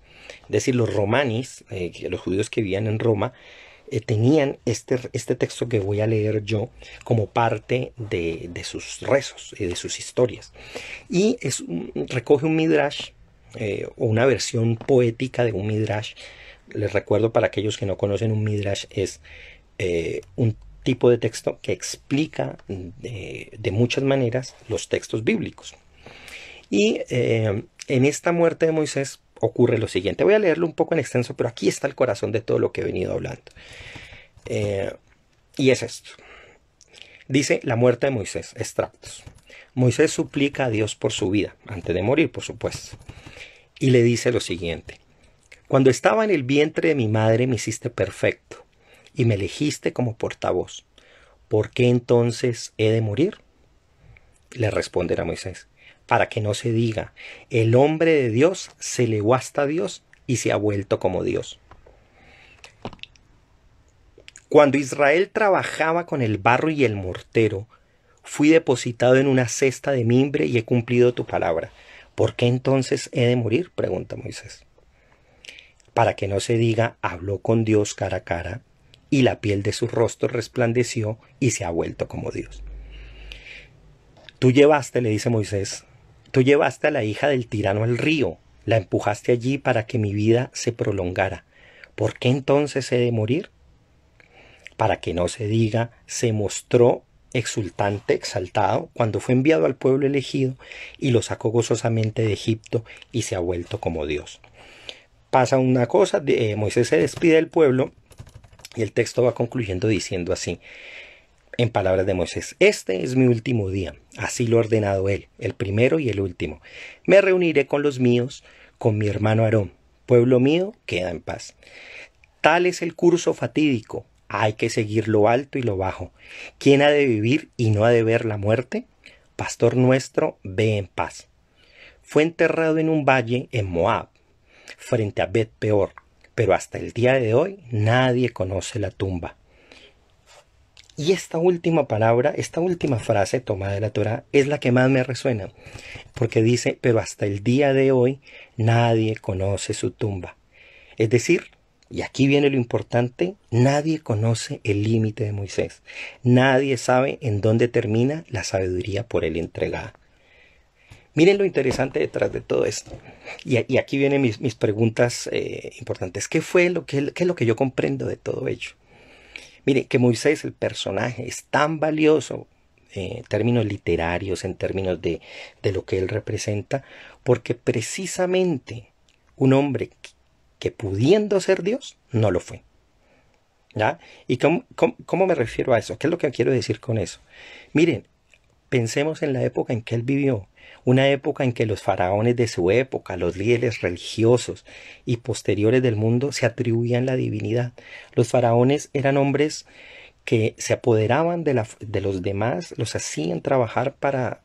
Es decir, los romanis, los judíos que vivían en Roma, tenían este texto que voy a leer yo como parte de sus rezos y de sus historias. Y recoge un midrash, o una versión poética de un midrash. Les recuerdo, para aquellos que no conocen, un midrash es un tipo de texto que explica de muchas maneras los textos bíblicos. Y en esta muerte de Moisés ocurre lo siguiente. Voy a leerlo un poco en extenso, pero aquí está el corazón de todo lo que he venido hablando. Y es esto. Dice la muerte de Moisés, extractos. Moisés suplica a Dios por su vida, antes de morir, por supuesto. Y le dice lo siguiente. Cuando estaba en el vientre de mi madre me hiciste perfecto y me elegiste como portavoz. ¿Por qué entonces he de morir? Le responderá Moisés. Para que no se diga, el hombre de Dios se elevó hasta Dios y se ha vuelto como Dios. Cuando Israel trabajaba con el barro y el mortero, fui depositado en una cesta de mimbre y he cumplido tu palabra. ¿Por qué entonces he de morir? Pregunta Moisés. Para que no se diga, habló con Dios cara a cara, y la piel de su rostro resplandeció y se ha vuelto como Dios. Le dice Moisés, tú llevaste a la hija del tirano al río, la empujaste allí para que mi vida se prolongara. ¿Por qué entonces he de morir? Para que no se diga, se mostró exultante, exaltado, cuando fue enviado al pueblo elegido y lo sacó gozosamente de Egipto y se ha vuelto como Dios. Pasa una cosa, Moisés se despide del pueblo y el texto va concluyendo diciendo así, en palabras de Moisés, este es mi último día, así lo ha ordenado él, el primero y el último. Me reuniré con los míos, con mi hermano Aarón. Pueblo mío, queda en paz. Tal es el curso fatídico, hay que seguir lo alto y lo bajo. ¿Quién ha de vivir y no ha de ver la muerte? Pastor nuestro, ve en paz. Fue enterrado en un valle en Moab, frente a Bet Peor, pero hasta el día de hoy nadie conoce la tumba. Y esta última palabra, esta última frase tomada de la Torá es la que más me resuena, porque dice, pero hasta el día de hoy nadie conoce su tumba. Es decir, y aquí viene lo importante, nadie conoce el límite de Moisés. Nadie sabe en dónde termina la sabiduría por él entregada. Miren lo interesante detrás de todo esto. Y aquí vienen mis preguntas importantes. ¿Qué es lo que yo comprendo de todo ello? Mire, que Moisés, el personaje, es tan valioso en términos literarios, en términos de lo que él representa, porque precisamente un hombre que pudiendo ser Dios, no lo fue. ¿Ya? ¿Y cómo me refiero a eso? ¿Qué es lo que quiero decir con eso? Miren, pensemos en la época en que él vivió. Una época en que los faraones de su época, los líderes religiosos y posteriores del mundo se atribuían la divinidad. Los faraones eran hombres que se apoderaban de los demás, los hacían trabajar para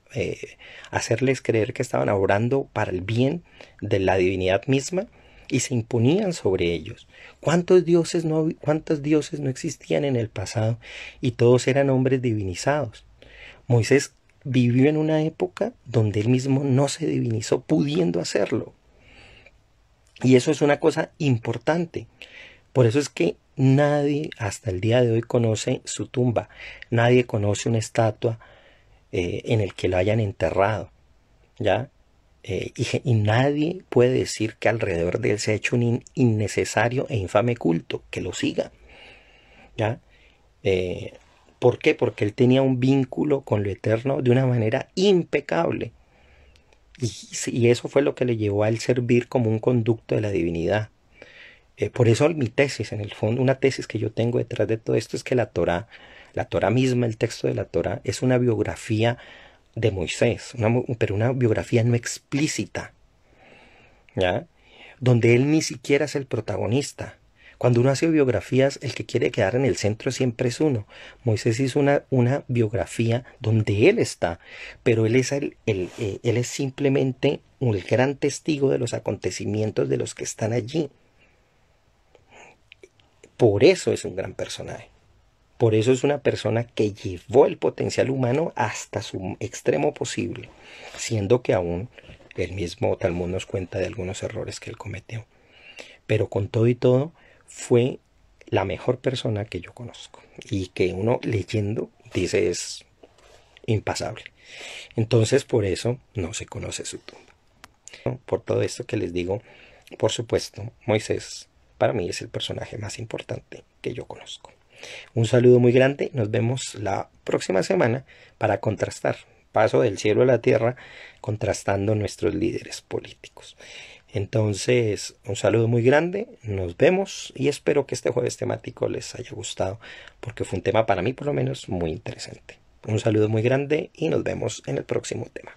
hacerles creer que estaban obrando para el bien de la divinidad misma y se imponían sobre ellos. ¿Cuántos dioses no existían en el pasado? Y todos eran hombres divinizados. Moisés vivió en una época donde él mismo no se divinizó, pudiendo hacerlo. Y eso es una cosa importante. Por eso es que nadie hasta el día de hoy conoce su tumba. Nadie conoce una estatua en el que lo hayan enterrado. ¿Ya? Y nadie puede decir que alrededor de él se ha hecho un innecesario e infame culto, que lo siga. ¿Ya? ¿Por qué? Porque él tenía un vínculo con lo eterno de una manera impecable. Y eso fue lo que le llevó a él servir como un conducto de la divinidad. Por eso mi tesis, en el fondo, una tesis que yo tengo detrás de todo esto es que la Torá misma, el texto de la Torá, es una biografía de Moisés, pero una biografía no explícita, ¿ya? Donde él ni siquiera es el protagonista. Cuando uno hace biografías, el que quiere quedar en el centro siempre es uno. Moisés hizo una biografía donde él está, pero él es, él es simplemente el gran testigo de los acontecimientos de los que están allí. Por eso es un gran personaje. Por eso es una persona que llevó el potencial humano hasta su extremo posible, siendo que aún el mismo Talmud nos cuenta de algunos errores que él cometió. Pero con todo y todo, fue la mejor persona que yo conozco y que uno leyendo dice es impasable. Entonces por eso no se conoce su tumba. Por todo esto que les digo, por supuesto, Moisés para mí es el personaje más importante que yo conozco. Un saludo muy grande, nos vemos la próxima semana para contrastar, paso del cielo a la tierra, contrastando nuestros líderes políticos. Entonces, un saludo muy grande, nos vemos y espero que este jueves temático les haya gustado porque fue un tema para mí por lo menos muy interesante. Un saludo muy grande y nos vemos en el próximo tema.